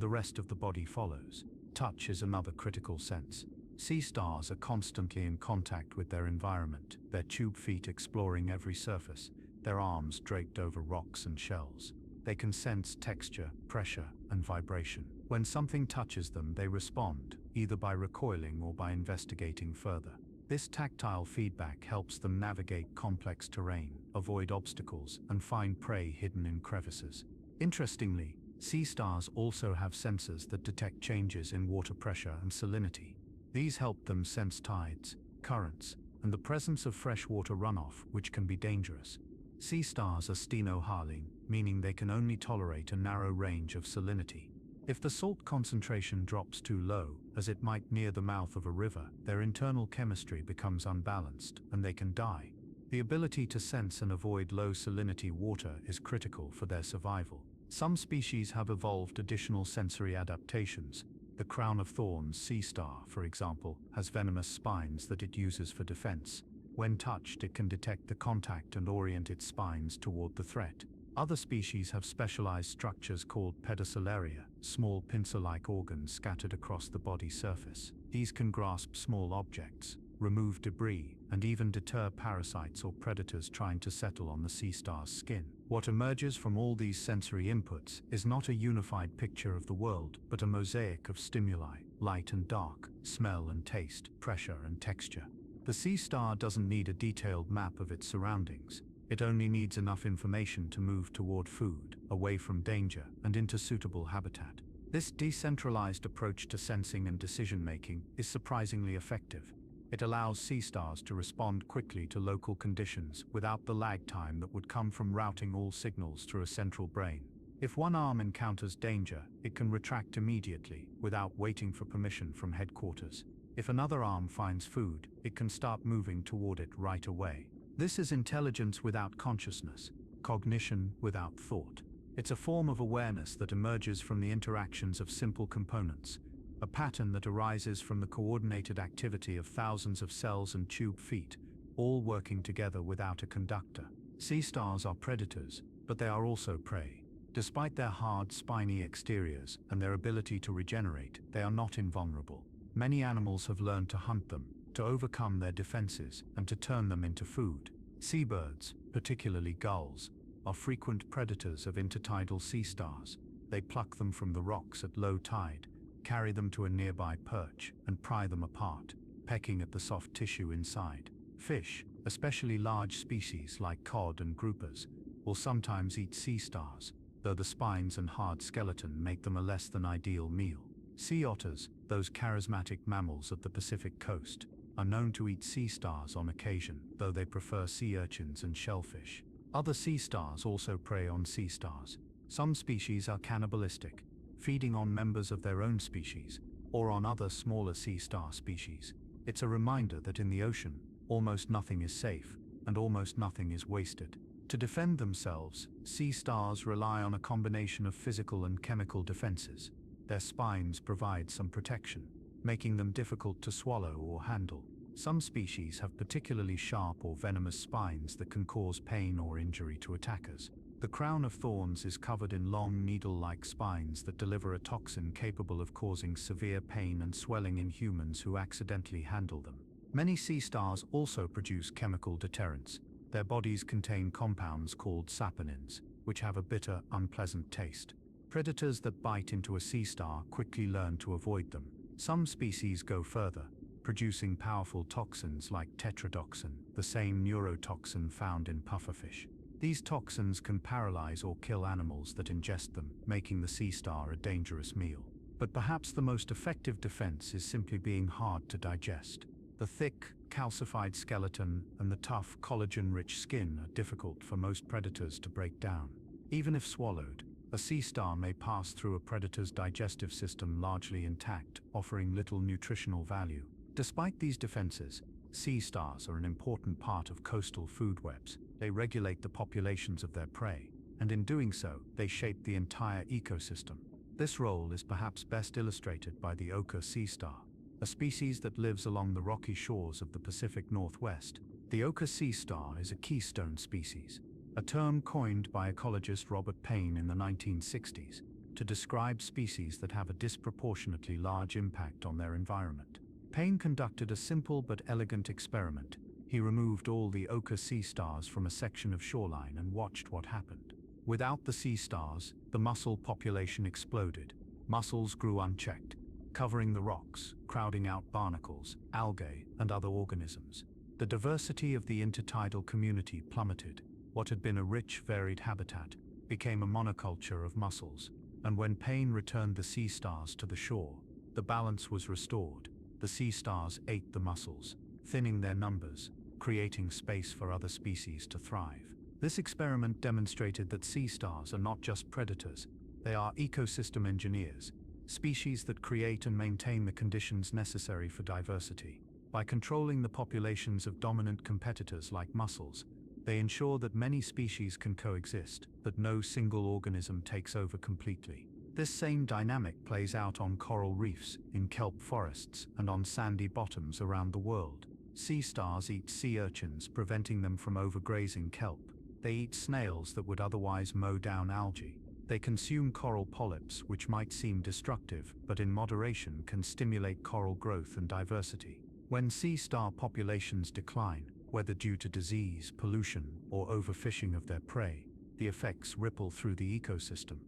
the rest of the body follows. Touch is another critical sense. Sea stars are constantly in contact with their environment, their tube feet exploring every surface, their arms draped over rocks and shells. They can sense texture, pressure, and vibration. When something touches them, they respond, either by recoiling or by investigating further. This tactile feedback helps them navigate complex terrain, avoid obstacles, and find prey hidden in crevices. Interestingly, sea stars also have sensors that detect changes in water pressure and salinity. These help them sense tides, currents, and the presence of freshwater runoff, which can be dangerous. Sea stars are stenohaline, meaning they can only tolerate a narrow range of salinity. If the salt concentration drops too low, as it might near the mouth of a river, their internal chemistry becomes unbalanced, and they can die. The ability to sense and avoid low salinity water is critical for their survival. Some species have evolved additional sensory adaptations. The crown of thorns sea star, for example, has venomous spines that it uses for defense. When touched, it can detect the contact and orient its spines toward the threat. Other species have specialized structures called pedicelaria, small pincer-like organs scattered across the body surface. These can grasp small objects, remove debris, and even deter parasites or predators trying to settle on the sea star's skin. What emerges from all these sensory inputs is not a unified picture of the world, but a mosaic of stimuli: light and dark, smell and taste, pressure and texture. The sea star doesn't need a detailed map of its surroundings. It only needs enough information to move toward food, away from danger, and into suitable habitat. This decentralized approach to sensing and decision-making is surprisingly effective. It allows sea stars to respond quickly to local conditions without the lag time that would come from routing all signals through a central brain. If one arm encounters danger, it can retract immediately, without waiting for permission from headquarters. If another arm finds food, it can start moving toward it right away. This is intelligence without consciousness, cognition without thought. It's a form of awareness that emerges from the interactions of simple components, a pattern that arises from the coordinated activity of thousands of cells and tube feet, all working together without a conductor. Sea stars are predators, but they are also prey. Despite their hard, spiny exteriors and their ability to regenerate, they are not invulnerable. Many animals have learned to hunt them, to overcome their defenses, and to turn them into food. Seabirds, particularly gulls, are frequent predators of intertidal sea stars. They pluck them from the rocks at low tide, carry them to a nearby perch, and pry them apart, pecking at the soft tissue inside. Fish, especially large species like cod and groupers, will sometimes eat sea stars, though the spines and hard skeleton make them a less than ideal meal. Sea otters, those charismatic mammals of the Pacific coast, are known to eat sea stars on occasion, though they prefer sea urchins and shellfish. Other sea stars also prey on sea stars. Some species are cannibalistic, feeding on members of their own species, or on other smaller sea star species. It's a reminder that in the ocean, almost nothing is safe, and almost nothing is wasted. To defend themselves, sea stars rely on a combination of physical and chemical defenses. Their spines provide some protection, making them difficult to swallow or handle. Some species have particularly sharp or venomous spines that can cause pain or injury to attackers. The crown of thorns is covered in long needle-like spines that deliver a toxin capable of causing severe pain and swelling in humans who accidentally handle them. Many sea stars also produce chemical deterrents. Their bodies contain compounds called saponins, which have a bitter, unpleasant taste. Predators that bite into a sea star quickly learn to avoid them. Some species go further, producing powerful toxins like tetrodotoxin, the same neurotoxin found in pufferfish. These toxins can paralyze or kill animals that ingest them, making the sea star a dangerous meal. But perhaps the most effective defense is simply being hard to digest. The thick, calcified skeleton and the tough, collagen-rich skin are difficult for most predators to break down. Even if swallowed, a sea star may pass through a predator's digestive system largely intact, offering little nutritional value. Despite these defenses, sea stars are an important part of coastal food webs. They regulate the populations of their prey, and in doing so, they shape the entire ecosystem. This role is perhaps best illustrated by the ochre sea star, a species that lives along the rocky shores of the Pacific Northwest. The ochre sea star is a keystone species, a term coined by ecologist Robert Payne in the 1960s to describe species that have a disproportionately large impact on their environment. Payne conducted a simple but elegant experiment. He removed all the ochre sea stars from a section of shoreline and watched what happened. Without the sea stars, the mussel population exploded. Mussels grew unchecked, covering the rocks, crowding out barnacles, algae, and other organisms. The diversity of the intertidal community plummeted. What had been a rich, varied habitat became a monoculture of mussels, and when Payne returned the sea stars to the shore, the balance was restored. The sea stars ate the mussels, thinning their numbers, creating space for other species to thrive. This experiment demonstrated that sea stars are not just predators, they are ecosystem engineers, species that create and maintain the conditions necessary for diversity. By controlling the populations of dominant competitors like mussels, they ensure that many species can coexist, but no single organism takes over completely. This same dynamic plays out on coral reefs, in kelp forests, and on sandy bottoms around the world. Sea stars eat sea urchins, preventing them from overgrazing kelp. They eat snails that would otherwise mow down algae. They consume coral polyps, which might seem destructive, but in moderation can stimulate coral growth and diversity. When sea star populations decline, whether due to disease, pollution, or overfishing of their prey, the effects ripple through the ecosystem.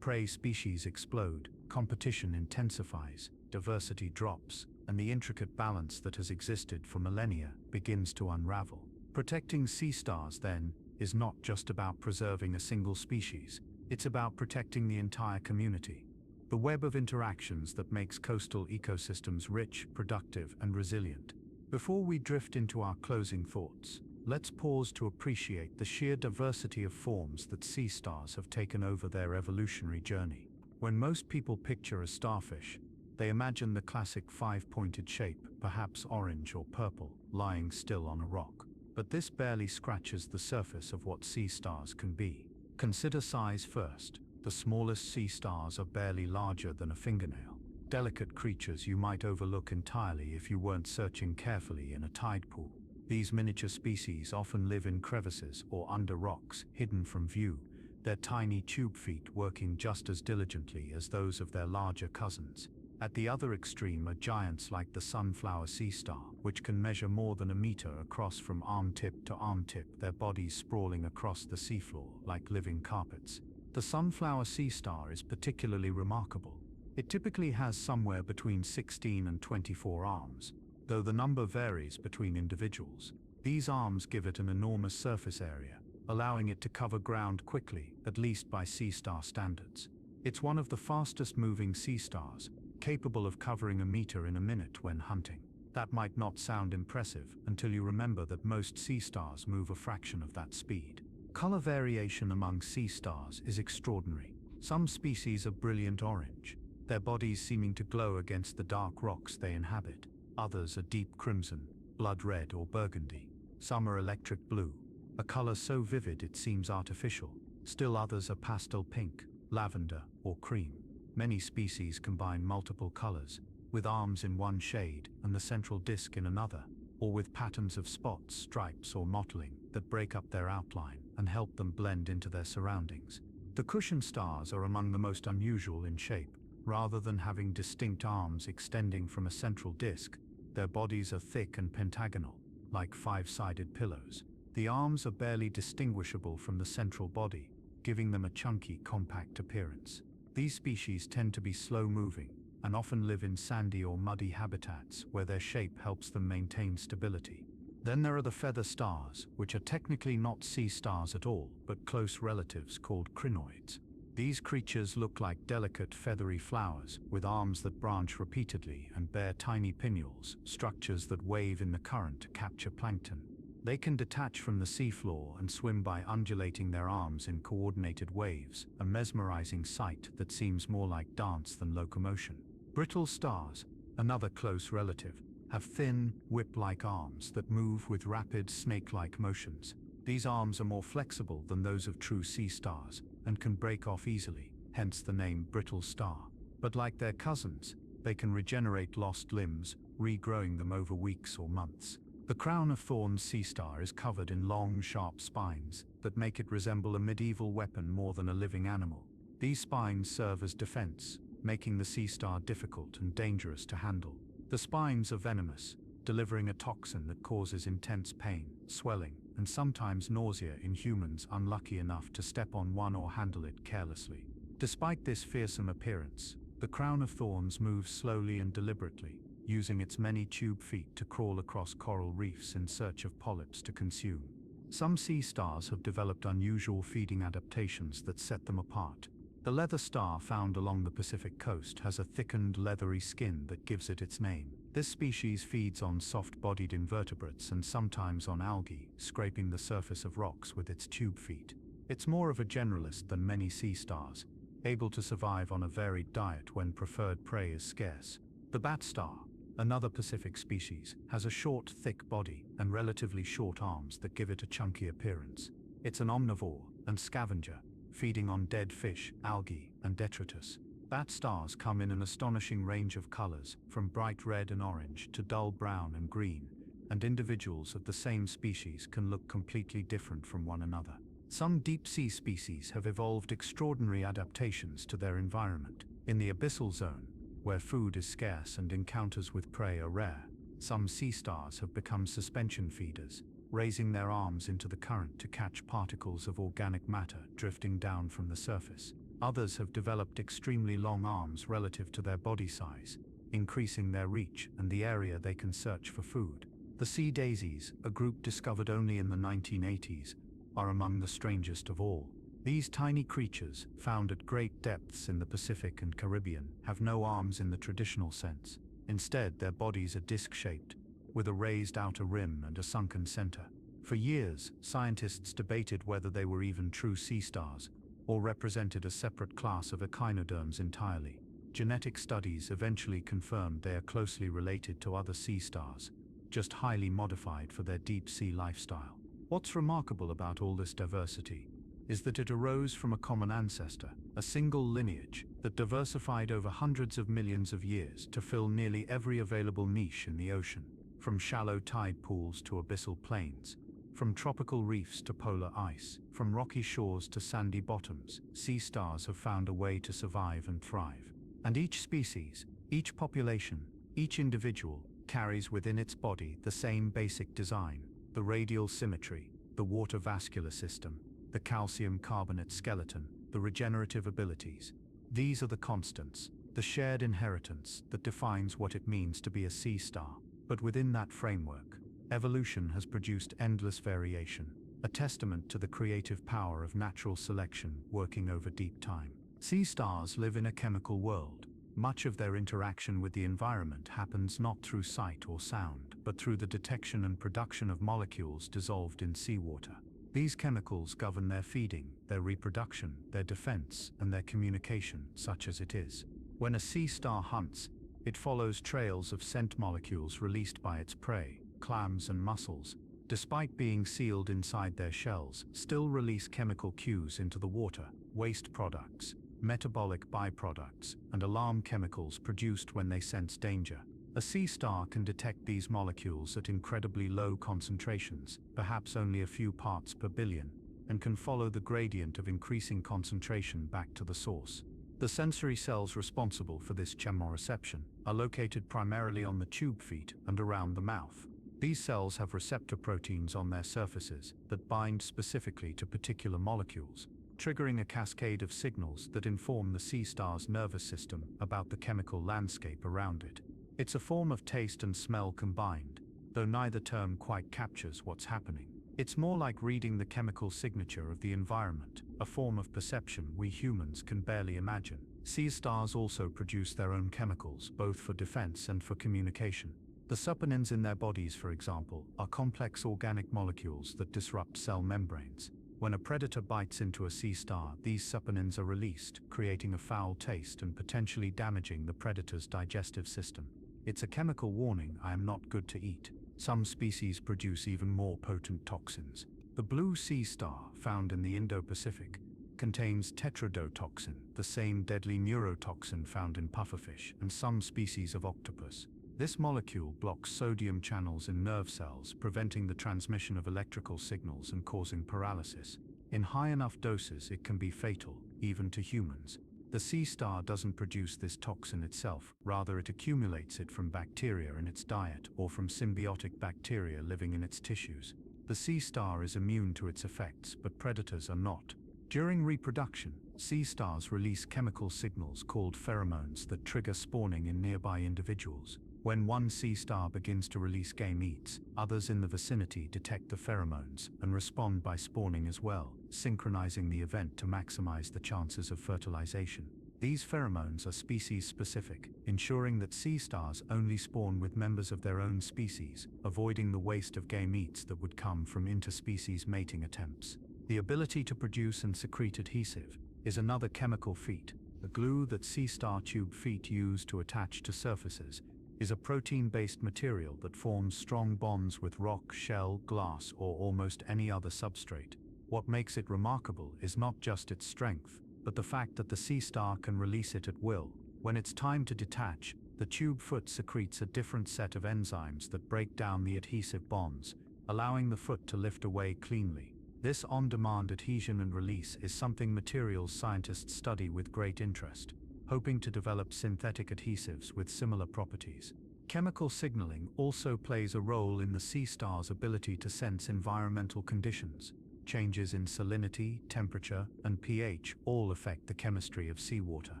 Prey species explode, competition intensifies, diversity drops, and the intricate balance that has existed for millennia begins to unravel. Protecting sea stars, then, is not just about preserving a single species, it's about protecting the entire community. The web of interactions that makes coastal ecosystems rich, productive, and resilient. Before we drift into our closing thoughts, let's pause to appreciate the sheer diversity of forms that sea stars have taken over their evolutionary journey. When most people picture a starfish, they imagine the classic five-pointed shape, perhaps orange or purple, lying still on a rock. But this barely scratches the surface of what sea stars can be. Consider size first. The smallest sea stars are barely larger than a fingernail. Delicate creatures you might overlook entirely if you weren't searching carefully in a tide pool. These miniature species often live in crevices or under rocks, hidden from view, their tiny tube feet working just as diligently as those of their larger cousins. At the other extreme are giants like the sunflower sea star, which can measure more than a meter across from arm tip to arm tip, their bodies sprawling across the seafloor like living carpets. The sunflower sea star is particularly remarkable. It typically has somewhere between 16 and 24 arms, though the number varies between individuals. These arms give it an enormous surface area, allowing it to cover ground quickly, at least by sea star standards. It's one of the fastest moving sea stars, capable of covering a meter in a minute when hunting. That might not sound impressive until you remember that most sea stars move a fraction of that speed. Color variation among sea stars is extraordinary. Some species are brilliant orange, their bodies seeming to glow against the dark rocks they inhabit. Others are deep crimson, blood red, or burgundy. Some are electric blue, a color so vivid it seems artificial. Still others are pastel pink, lavender, or cream. Many species combine multiple colors, with arms in one shade and the central disc in another, or with patterns of spots, stripes, or mottling that break up their outline and help them blend into their surroundings. The cushion stars are among the most unusual in shape. Rather than having distinct arms extending from a central disc, their bodies are thick and pentagonal, like five-sided pillows. The arms are barely distinguishable from the central body, giving them a chunky, compact appearance. These species tend to be slow-moving and often live in sandy or muddy habitats where their shape helps them maintain stability. Then there are the feather stars, which are technically not sea stars at all, but close relatives called crinoids. These creatures look like delicate feathery flowers with arms that branch repeatedly and bear tiny pinnules, structures that wave in the current to capture plankton. They can detach from the seafloor and swim by undulating their arms in coordinated waves, a mesmerizing sight that seems more like dance than locomotion. Brittle stars, another close relative, have thin, whip-like arms that move with rapid, snake-like motions. These arms are more flexible than those of true sea stars and can break off easily, hence the name brittle star. But like their cousins, they can regenerate lost limbs, regrowing them over weeks or months. The crown of thorns sea star is covered in long, sharp spines that make it resemble a medieval weapon more than a living animal. These spines serve as defense, making the sea star difficult and dangerous to handle. The spines are venomous, delivering a toxin that causes intense pain, swelling, and sometimes nausea in humans unlucky enough to step on one or handle it carelessly. Despite this fearsome appearance, the crown of thorns moves slowly and deliberately, using its many tube feet to crawl across coral reefs in search of polyps to consume. Some sea stars have developed unusual feeding adaptations that set them apart. The leather star found along the Pacific coast has a thickened, leathery skin that gives it its name. This species feeds on soft-bodied invertebrates and sometimes on algae, scraping the surface of rocks with its tube feet. It's more of a generalist than many sea stars, able to survive on a varied diet when preferred prey is scarce. The bat star, another Pacific species, has a short, thick body and relatively short arms that give it a chunky appearance. It's an omnivore and scavenger, feeding on dead fish, algae, and detritus. Bat stars come in an astonishing range of colors, from bright red and orange to dull brown and green, and individuals of the same species can look completely different from one another. Some deep-sea species have evolved extraordinary adaptations to their environment. In the abyssal zone, where food is scarce and encounters with prey are rare, some sea stars have become suspension feeders, raising their arms into the current to catch particles of organic matter drifting down from the surface. Others have developed extremely long arms relative to their body size, increasing their reach and the area they can search for food. The sea daisies, a group discovered only in the 1980s, are among the strangest of all. These tiny creatures, found at great depths in the Pacific and Caribbean, have no arms in the traditional sense. Instead, their bodies are disc-shaped, with a raised outer rim and a sunken center. For years, scientists debated whether they were even true sea stars, or represented a separate class of echinoderms entirely. Genetic studies eventually confirmed they are closely related to other sea stars, just highly modified for their deep-sea lifestyle. What's remarkable about all this diversity is that it arose from a common ancestor, a single lineage that diversified over hundreds of millions of years to fill nearly every available niche in the ocean, from shallow tide pools to abyssal plains, from tropical reefs to polar ice, from rocky shores to sandy bottoms. Sea stars have found a way to survive and thrive. And each species, each population, each individual carries within its body the same basic design: the radial symmetry, the water vascular system, the calcium carbonate skeleton, the regenerative abilities. These are the constants, the shared inheritance that defines what it means to be a sea star. But within that framework, evolution has produced endless variation, a testament to the creative power of natural selection working over deep time. Sea stars live in a chemical world. Much of their interaction with the environment happens not through sight or sound, but through the detection and production of molecules dissolved in seawater. These chemicals govern their feeding, their reproduction, their defense, and their communication, such as it is. When a sea star hunts, it follows trails of scent molecules released by its prey. Clams and mussels, despite being sealed inside their shells, still release chemical cues into the water: waste products, metabolic byproducts, and alarm chemicals produced when they sense danger. A sea star can detect these molecules at incredibly low concentrations, perhaps only a few parts per billion, and can follow the gradient of increasing concentration back to the source. The sensory cells responsible for this chemoreception are located primarily on the tube feet and around the mouth. These cells have receptor proteins on their surfaces that bind specifically to particular molecules, triggering a cascade of signals that inform the sea star's nervous system about the chemical landscape around it. It's a form of taste and smell combined, though neither term quite captures what's happening. It's more like reading the chemical signature of the environment, a form of perception we humans can barely imagine. Sea stars also produce their own chemicals, both for defense and for communication. The saponins in their bodies, for example, are complex organic molecules that disrupt cell membranes. When a predator bites into a sea star, these saponins are released, creating a foul taste and potentially damaging the predator's digestive system. It's a chemical warning: I am not good to eat. Some species produce even more potent toxins. The blue sea star, found in the Indo-Pacific, contains tetrodotoxin, the same deadly neurotoxin found in pufferfish and some species of octopus. This molecule blocks sodium channels in nerve cells, preventing the transmission of electrical signals and causing paralysis. In high enough doses, it can be fatal, even to humans. The sea star doesn't produce this toxin itself, rather it accumulates it from bacteria in its diet or from symbiotic bacteria living in its tissues. The sea star is immune to its effects, but predators are not. During reproduction, sea stars release chemical signals called pheromones that trigger spawning in nearby individuals. When one sea star begins to release gametes, others in the vicinity detect the pheromones and respond by spawning as well, synchronizing the event to maximize the chances of fertilization. These pheromones are species-specific, ensuring that sea stars only spawn with members of their own species, avoiding the waste of gametes that would come from interspecies mating attempts. The ability to produce and secrete adhesive is another chemical feat. The glue that sea star tube feet use to attach to surfaces is a protein-based material that forms strong bonds with rock, shell, glass, or almost any other substrate. What makes it remarkable is not just its strength, but the fact that the sea star can release it at will. When it's time to detach, the tube foot secretes a different set of enzymes that break down the adhesive bonds, allowing the foot to lift away cleanly. This on-demand adhesion and release is something materials scientists study with great interest, hoping to develop synthetic adhesives with similar properties. Chemical signaling also plays a role in the sea star's ability to sense environmental conditions. Changes in salinity, temperature, and pH all affect the chemistry of seawater,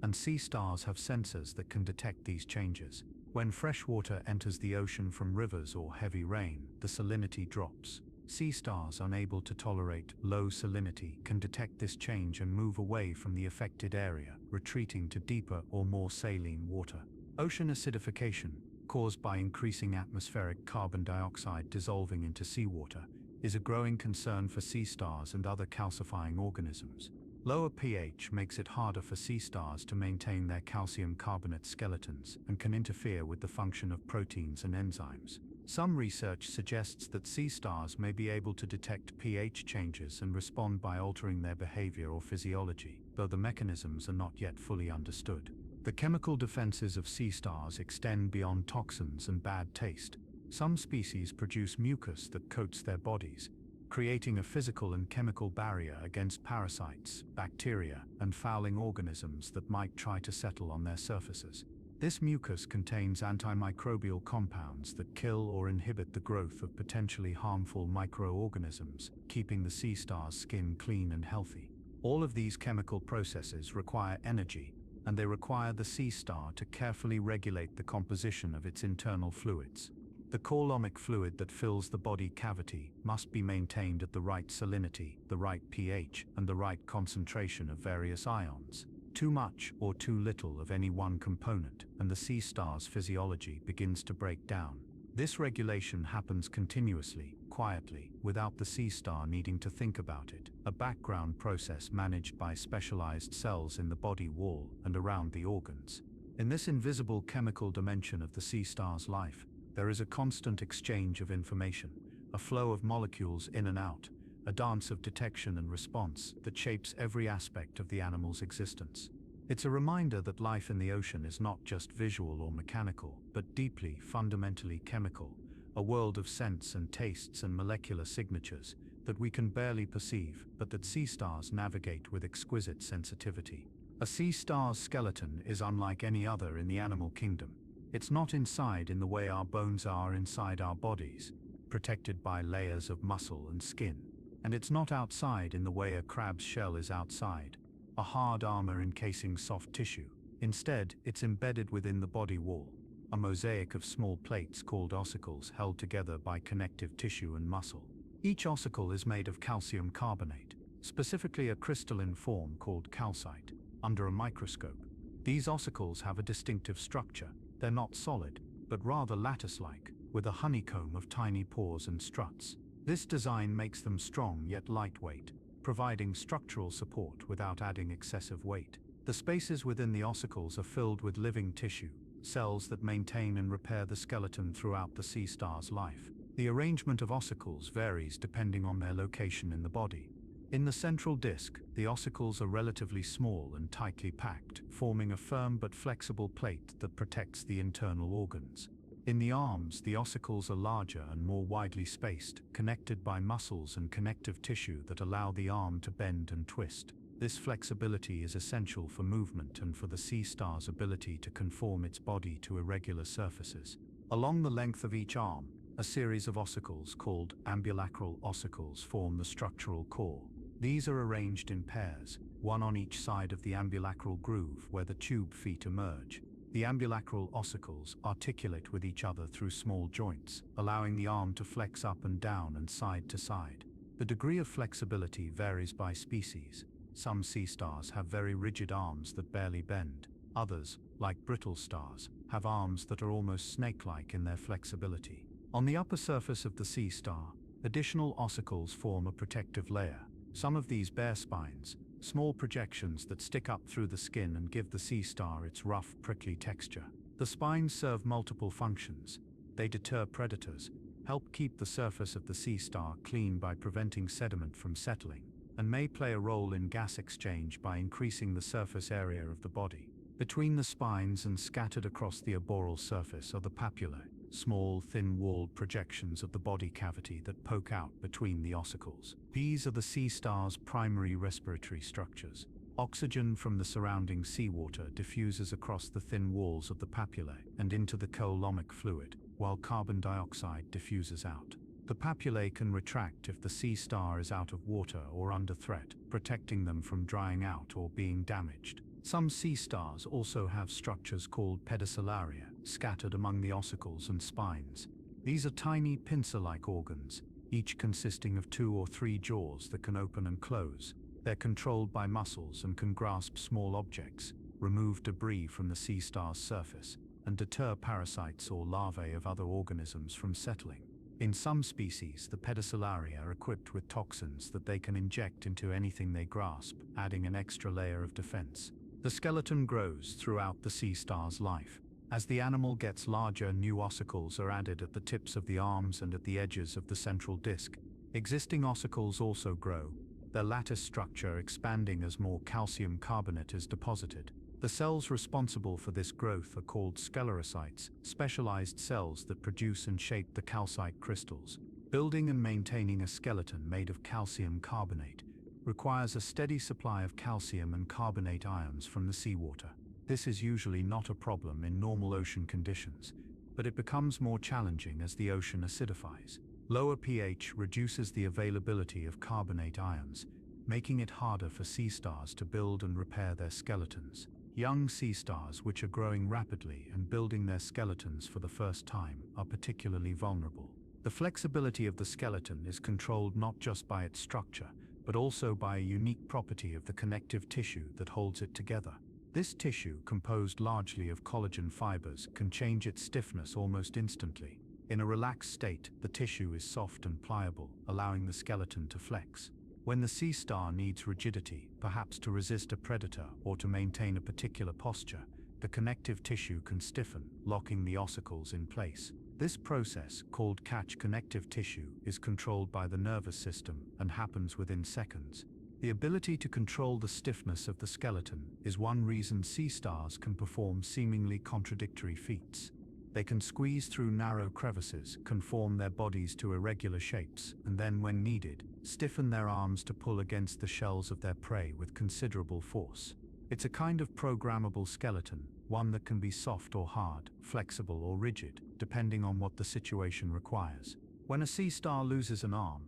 and sea stars have sensors that can detect these changes. When fresh water enters the ocean from rivers or heavy rain, the salinity drops. Sea stars unable to tolerate low salinity can detect this change and move away from the affected area, retreating to deeper or more saline water. Ocean acidification, caused by increasing atmospheric carbon dioxide dissolving into seawater, is a growing concern for sea stars and other calcifying organisms. Lower pH makes it harder for sea stars to maintain their calcium carbonate skeletons and can interfere with the function of proteins and enzymes. Some research suggests that sea stars may be able to detect pH changes and respond by altering their behavior or physiology, though the mechanisms are not yet fully understood. The chemical defenses of sea stars extend beyond toxins and bad taste. Some species produce mucus that coats their bodies, creating a physical and chemical barrier against parasites, bacteria, and fouling organisms that might try to settle on their surfaces. This mucus contains antimicrobial compounds that kill or inhibit the growth of potentially harmful microorganisms, keeping the sea star's skin clean and healthy. All of these chemical processes require energy, and they require the sea star to carefully regulate the composition of its internal fluids. The coalomic fluid that fills the body cavity must be maintained at the right salinity, the right pH, and the right concentration of various ions. Too much or too little of any one component, and the sea star's physiology begins to break down. This regulation happens continuously, quietly, without the sea star needing to think about it, a background process managed by specialized cells in the body wall and around the organs. In this invisible chemical dimension of the sea star's life, there is a constant exchange of information, a flow of molecules in and out, a dance of detection and response that shapes every aspect of the animal's existence. It's a reminder that life in the ocean is not just visual or mechanical, but deeply, fundamentally chemical, a world of scents and tastes and molecular signatures that we can barely perceive, but that sea stars navigate with exquisite sensitivity. A sea star's skeleton is unlike any other in the animal kingdom. It's not inside in the way our bones are inside our bodies, protected by layers of muscle and skin. And it's not outside in the way a crab's shell is outside, a hard armor encasing soft tissue. Instead, it's embedded within the body wall, a mosaic of small plates called ossicles held together by connective tissue and muscle. Each ossicle is made of calcium carbonate, specifically a crystalline form called calcite. Under a microscope, these ossicles have a distinctive structure. They're not solid, but rather lattice-like, with a honeycomb of tiny pores and struts. This design makes them strong yet lightweight, providing structural support without adding excessive weight. The spaces within the ossicles are filled with living tissue, cells that maintain and repair the skeleton throughout the sea star's life. The arrangement of ossicles varies depending on their location in the body. In the central disc, the ossicles are relatively small and tightly packed, forming a firm but flexible plate that protects the internal organs. In the arms, the ossicles are larger and more widely spaced, connected by muscles and connective tissue that allow the arm to bend and twist. This flexibility is essential for movement and for the sea star's ability to conform its body to irregular surfaces. Along the length of each arm, a series of ossicles called ambulacral ossicles form the structural core. These are arranged in pairs, one on each side of the ambulacral groove where the tube feet emerge. The ambulacral ossicles articulate with each other through small joints, allowing the arm to flex up and down and side to side. The degree of flexibility varies by species. Some sea stars have very rigid arms that barely bend. Others, like brittle stars, have arms that are almost snake-like in their flexibility. On the upper surface of the sea star, additional ossicles form a protective layer. Some of these bear spines, small projections that stick up through the skin and give the sea star its rough, prickly texture. The spines serve multiple functions. They deter predators, help keep the surface of the sea star clean by preventing sediment from settling, and may play a role in gas exchange by increasing the surface area of the body. Between the spines and scattered across the arboreal surface are the papillae, small, thin-walled projections of the body cavity that poke out between the ossicles. These are the sea star's primary respiratory structures. Oxygen from the surrounding seawater diffuses across the thin walls of the papillae and into the coalomic fluid, while carbon dioxide diffuses out. The papillae can retract if the sea star is out of water or under threat, protecting them from drying out or being damaged. Some sea stars also have structures called pedicellaria, scattered among the ossicles and spines. These are tiny pincer-like organs, each consisting of 2 or 3 jaws that can open and close. They're controlled by muscles and can grasp small objects, remove debris from the sea star's surface, and deter parasites or larvae of other organisms from settling. In some species, the pedicellaria are equipped with toxins that they can inject into anything they grasp, adding an extra layer of defense. The skeleton grows throughout the sea star's life. As the animal gets larger, new ossicles are added at the tips of the arms and at the edges of the central disc. Existing ossicles also grow, their lattice structure expanding as more calcium carbonate is deposited. The cells responsible for this growth are called sclerocytes, specialized cells that produce and shape the calcite crystals. Building and maintaining a skeleton made of calcium carbonate requires a steady supply of calcium and carbonate ions from the seawater. This is usually not a problem in normal ocean conditions, but it becomes more challenging as the ocean acidifies. Lower pH reduces the availability of carbonate ions, making it harder for sea stars to build and repair their skeletons. Young sea stars, which are growing rapidly and building their skeletons for the first time, are particularly vulnerable. The flexibility of the skeleton is controlled not just by its structure, but also by a unique property of the connective tissue that holds it together. This tissue, composed largely of collagen fibers, can change its stiffness almost instantly. In a relaxed state, the tissue is soft and pliable, allowing the skeleton to flex. When the sea star needs rigidity, perhaps to resist a predator or to maintain a particular posture, the connective tissue can stiffen, locking the ossicles in place. This process, called catch connective tissue, is controlled by the nervous system and happens within seconds. The ability to control the stiffness of the skeleton is one reason sea stars can perform seemingly contradictory feats. They can squeeze through narrow crevices, conform their bodies to irregular shapes, and then, when needed, stiffen their arms to pull against the shells of their prey with considerable force. It's a kind of programmable skeleton, one that can be soft or hard, flexible or rigid, depending on what the situation requires. When a sea star loses an arm,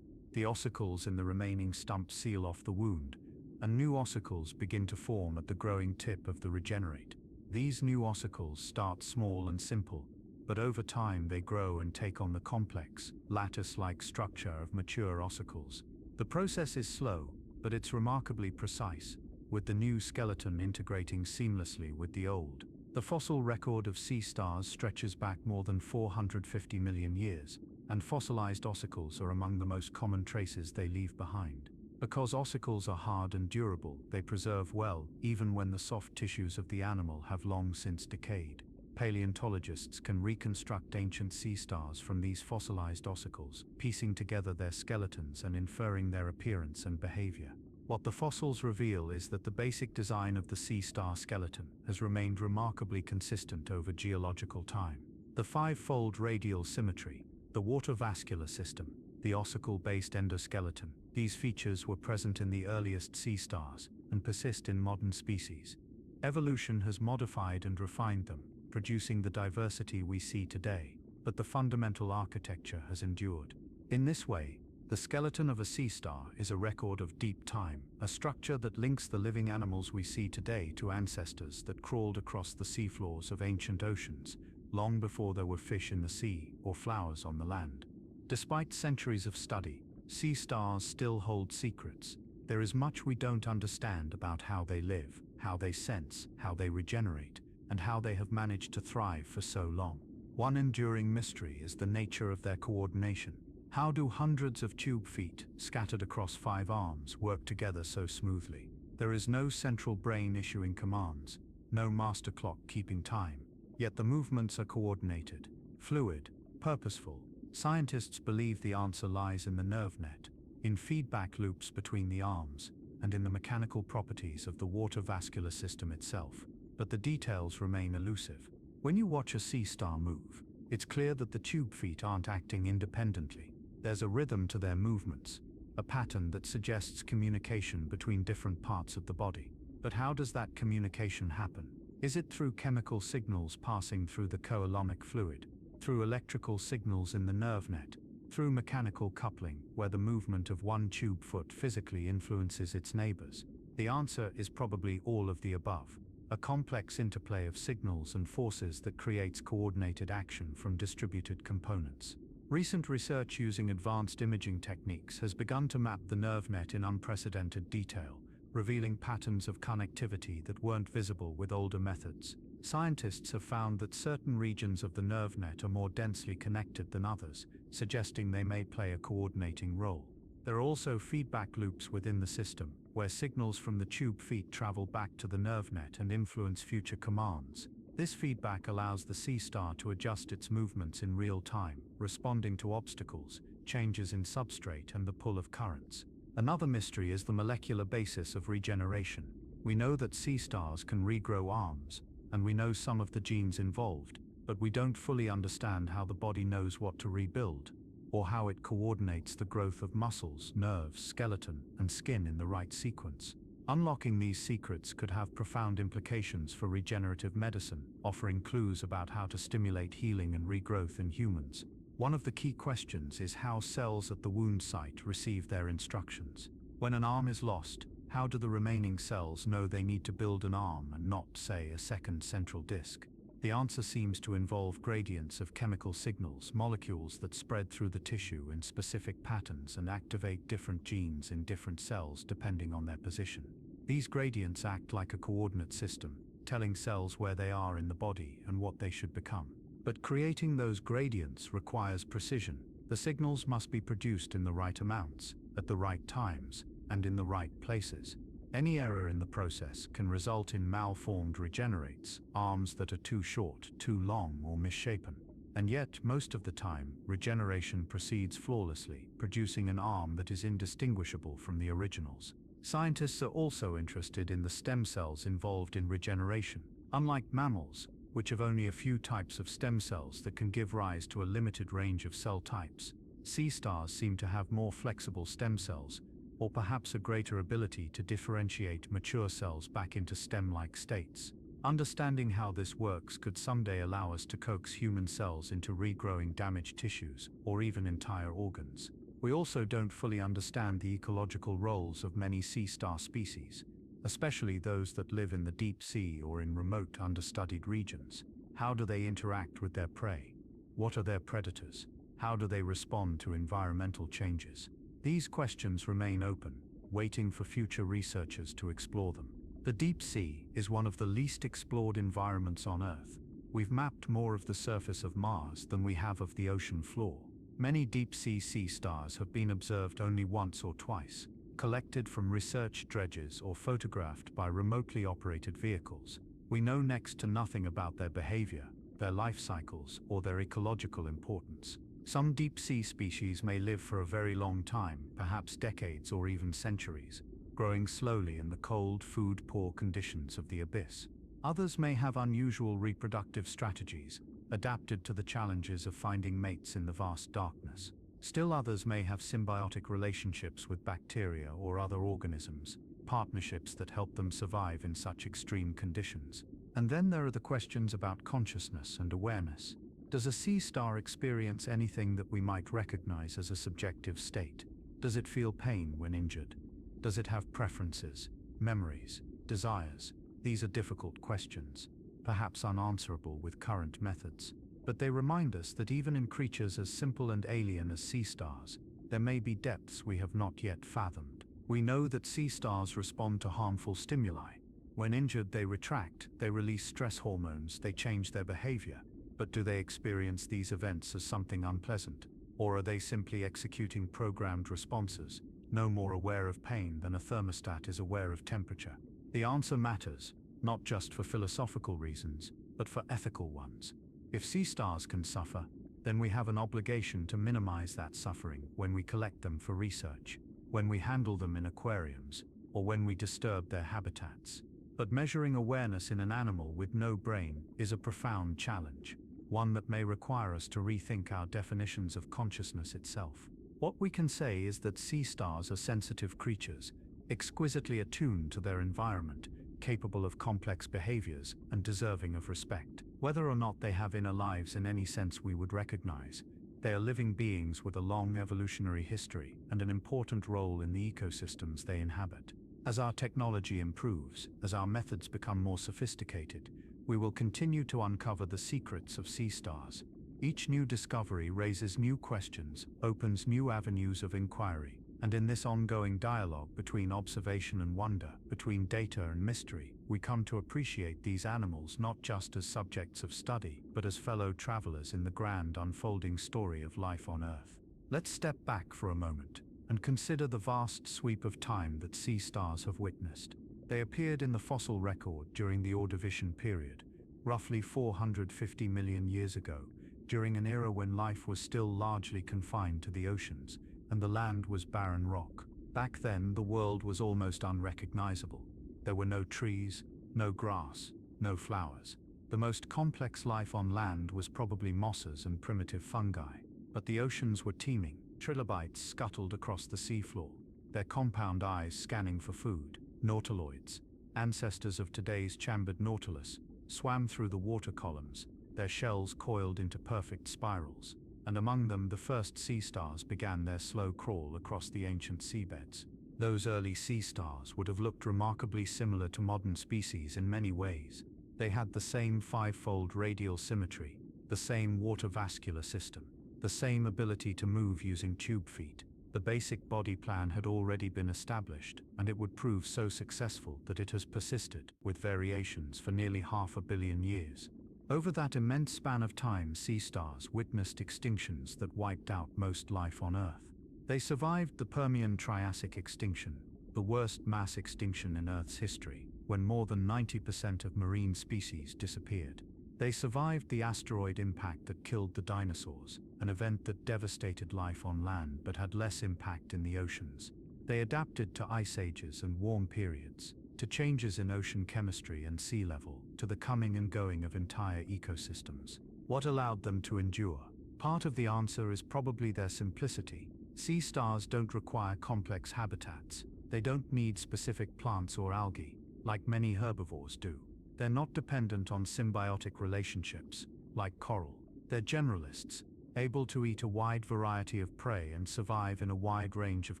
the ossicles in the remaining stump seal off the wound, and new ossicles begin to form at the growing tip of the regenerate. These new ossicles start small and simple, but over time they grow and take on the complex, lattice-like structure of mature ossicles. The process is slow, but it's remarkably precise, with the new skeleton integrating seamlessly with the old. The fossil record of sea stars stretches back more than 450 million years, and fossilized ossicles are among the most common traces they leave behind. Because ossicles are hard and durable, they preserve well, even when the soft tissues of the animal have long since decayed. Paleontologists can reconstruct ancient sea stars from these fossilized ossicles, piecing together their skeletons and inferring their appearance and behavior. What the fossils reveal is that the basic design of the sea star skeleton has remained remarkably consistent over geological time. The five-fold radial symmetry, the water vascular system, the ossicle-based endoskeleton, these features were present in the earliest sea stars, and persist in modern species. Evolution has modified and refined them, producing the diversity we see today, but the fundamental architecture has endured. In this way, the skeleton of a sea star is a record of deep time, a structure that links the living animals we see today to ancestors that crawled across the seafloors of ancient oceans, long before there were fish in the sea or flowers on the land. Despite centuries of study, sea stars still hold secrets. There is much we don't understand about how they live, how they sense, how they regenerate, and how they have managed to thrive for so long. One enduring mystery is the nature of their coordination. How do hundreds of tube feet, scattered across 5 arms, work together so smoothly? There is no central brain issuing commands, no master clock keeping time, yet the movements are coordinated, fluid, purposeful. Scientists believe the answer lies in the nerve net, in feedback loops between the arms, and in the mechanical properties of the water vascular system itself. But the details remain elusive. When you watch a sea star move, it's clear that the tube feet aren't acting independently. There's a rhythm to their movements, a pattern that suggests communication between different parts of the body. But how does that communication happen? Is it through chemical signals passing through the coalomic fluid, through electrical signals in the nerve net, through mechanical coupling, where the movement of one tube foot physically influences its neighbors? The answer is probably all of the above, a complex interplay of signals and forces that creates coordinated action from distributed components. Recent research using advanced imaging techniques has begun to map the nerve net in unprecedented detail, revealing patterns of connectivity that weren't visible with older methods. Scientists have found that certain regions of the nerve net are more densely connected than others, suggesting they may play a coordinating role. There are also feedback loops within the system, where signals from the tube feet travel back to the nerve net and influence future commands. This feedback allows the sea star to adjust its movements in real time, responding to obstacles, changes in substrate, and the pull of currents. Another mystery is the molecular basis of regeneration. We know that sea stars can regrow arms, and we know some of the genes involved, but we don't fully understand how the body knows what to rebuild, or how it coordinates the growth of muscles, nerves, skeleton, and skin in the right sequence. Unlocking these secrets could have profound implications for regenerative medicine, offering clues about how to stimulate healing and regrowth in humans. One of the key questions is how cells at the wound site receive their instructions. When an arm is lost, how do the remaining cells know they need to build an arm and not, say, a second central disc? The answer seems to involve gradients of chemical signals, molecules that spread through the tissue in specific patterns and activate different genes in different cells depending on their position. These gradients act like a coordinate system, telling cells where they are in the body and what they should become. But creating those gradients requires precision. The signals must be produced in the right amounts, at the right times, and in the right places. Any error in the process can result in malformed regenerates, arms that are too short, too long, or misshapen. And yet, most of the time, regeneration proceeds flawlessly, producing an arm that is indistinguishable from the originals. Scientists are also interested in the stem cells involved in regeneration. Unlike mammals, which have only a few types of stem cells that can give rise to a limited range of cell types, sea stars seem to have more flexible stem cells, or perhaps a greater ability to differentiate mature cells back into stem-like states. Understanding how this works could someday allow us to coax human cells into regrowing damaged tissues, or even entire organs. We also don't fully understand the ecological roles of many sea star species, especially those that live in the deep sea or in remote understudied regions. How do they interact with their prey? What are their predators? How do they respond to environmental changes? These questions remain open, waiting for future researchers to explore them. The deep sea is one of the least explored environments on Earth. We've mapped more of the surface of Mars than we have of the ocean floor. Many deep-sea sea stars have been observed only once or twice, collected from research dredges or photographed by remotely operated vehicles. We know next to nothing about their behavior, their life cycles, or their ecological importance. Some deep-sea species may live for a very long time, perhaps decades or even centuries, growing slowly in the cold, food-poor conditions of the abyss. Others may have unusual reproductive strategies, adapted to the challenges of finding mates in the vast darkness. Still others may have symbiotic relationships with bacteria or other organisms, partnerships that help them survive in such extreme conditions. And then there are the questions about consciousness and awareness. Does a sea star experience anything that we might recognize as a subjective state? Does it feel pain when injured? Does it have preferences, memories, desires? These are difficult questions, perhaps unanswerable with current methods. But they remind us that even in creatures as simple and alien as sea stars, there may be depths we have not yet fathomed. We know that sea stars respond to harmful stimuli. When injured, they retract, they release stress hormones, they change their behavior. But do they experience these events as something unpleasant? Or are they simply executing programmed responses, no more aware of pain than a thermostat is aware of temperature? The answer matters, not just for philosophical reasons, but for ethical ones. If sea stars can suffer, then we have an obligation to minimize that suffering when we collect them for research, when we handle them in aquariums, or when we disturb their habitats. But measuring awareness in an animal with no brain is a profound challenge, one that may require us to rethink our definitions of consciousness itself. What we can say is that sea stars are sensitive creatures, exquisitely attuned to their environment, capable of complex behaviors, and deserving of respect. Whether or not they have inner lives in any sense we would recognize, they are living beings with a long evolutionary history and an important role in the ecosystems they inhabit. As our technology improves, as our methods become more sophisticated, we will continue to uncover the secrets of sea stars. Each new discovery raises new questions, opens new avenues of inquiry, and in this ongoing dialogue between observation and wonder, between data and mystery, we come to appreciate these animals not just as subjects of study, but as fellow travelers in the grand unfolding story of life on Earth. Let's step back for a moment and consider the vast sweep of time that sea stars have witnessed. They appeared in the fossil record during the Ordovician period, roughly 450 million years ago, during an era when life was still largely confined to the oceans, and the land was barren rock. Back then, the world was almost unrecognizable. There were no trees, no grass, no flowers. The most complex life on land was probably mosses and primitive fungi. But the oceans were teeming. Trilobites scuttled across the seafloor, their compound eyes scanning for food. Nautiloids, ancestors of today's chambered nautilus, swam through the water columns, their shells coiled into perfect spirals, and among them the first sea stars began their slow crawl across the ancient seabeds. Those early sea stars would have looked remarkably similar to modern species in many ways. They had the same five-fold radial symmetry, the same water vascular system, the same ability to move using tube feet. The basic body plan had already been established, and it would prove so successful that it has persisted, with variations, for nearly 500 million years. Over that immense span of time, sea stars witnessed extinctions that wiped out most life on Earth. They survived the Permian-Triassic extinction, the worst mass extinction in Earth's history, when more than 90% of marine species disappeared. They survived the asteroid impact that killed the dinosaurs, an event that devastated life on land but had less impact in the oceans. They adapted to ice ages and warm periods, to changes in ocean chemistry and sea level, to the coming and going of entire ecosystems. What allowed them to endure? Part of the answer is probably their simplicity. Sea stars don't require complex habitats. They don't need specific plants or algae, like many herbivores do. They're not dependent on symbiotic relationships, like coral. They're generalists, able to eat a wide variety of prey and survive in a wide range of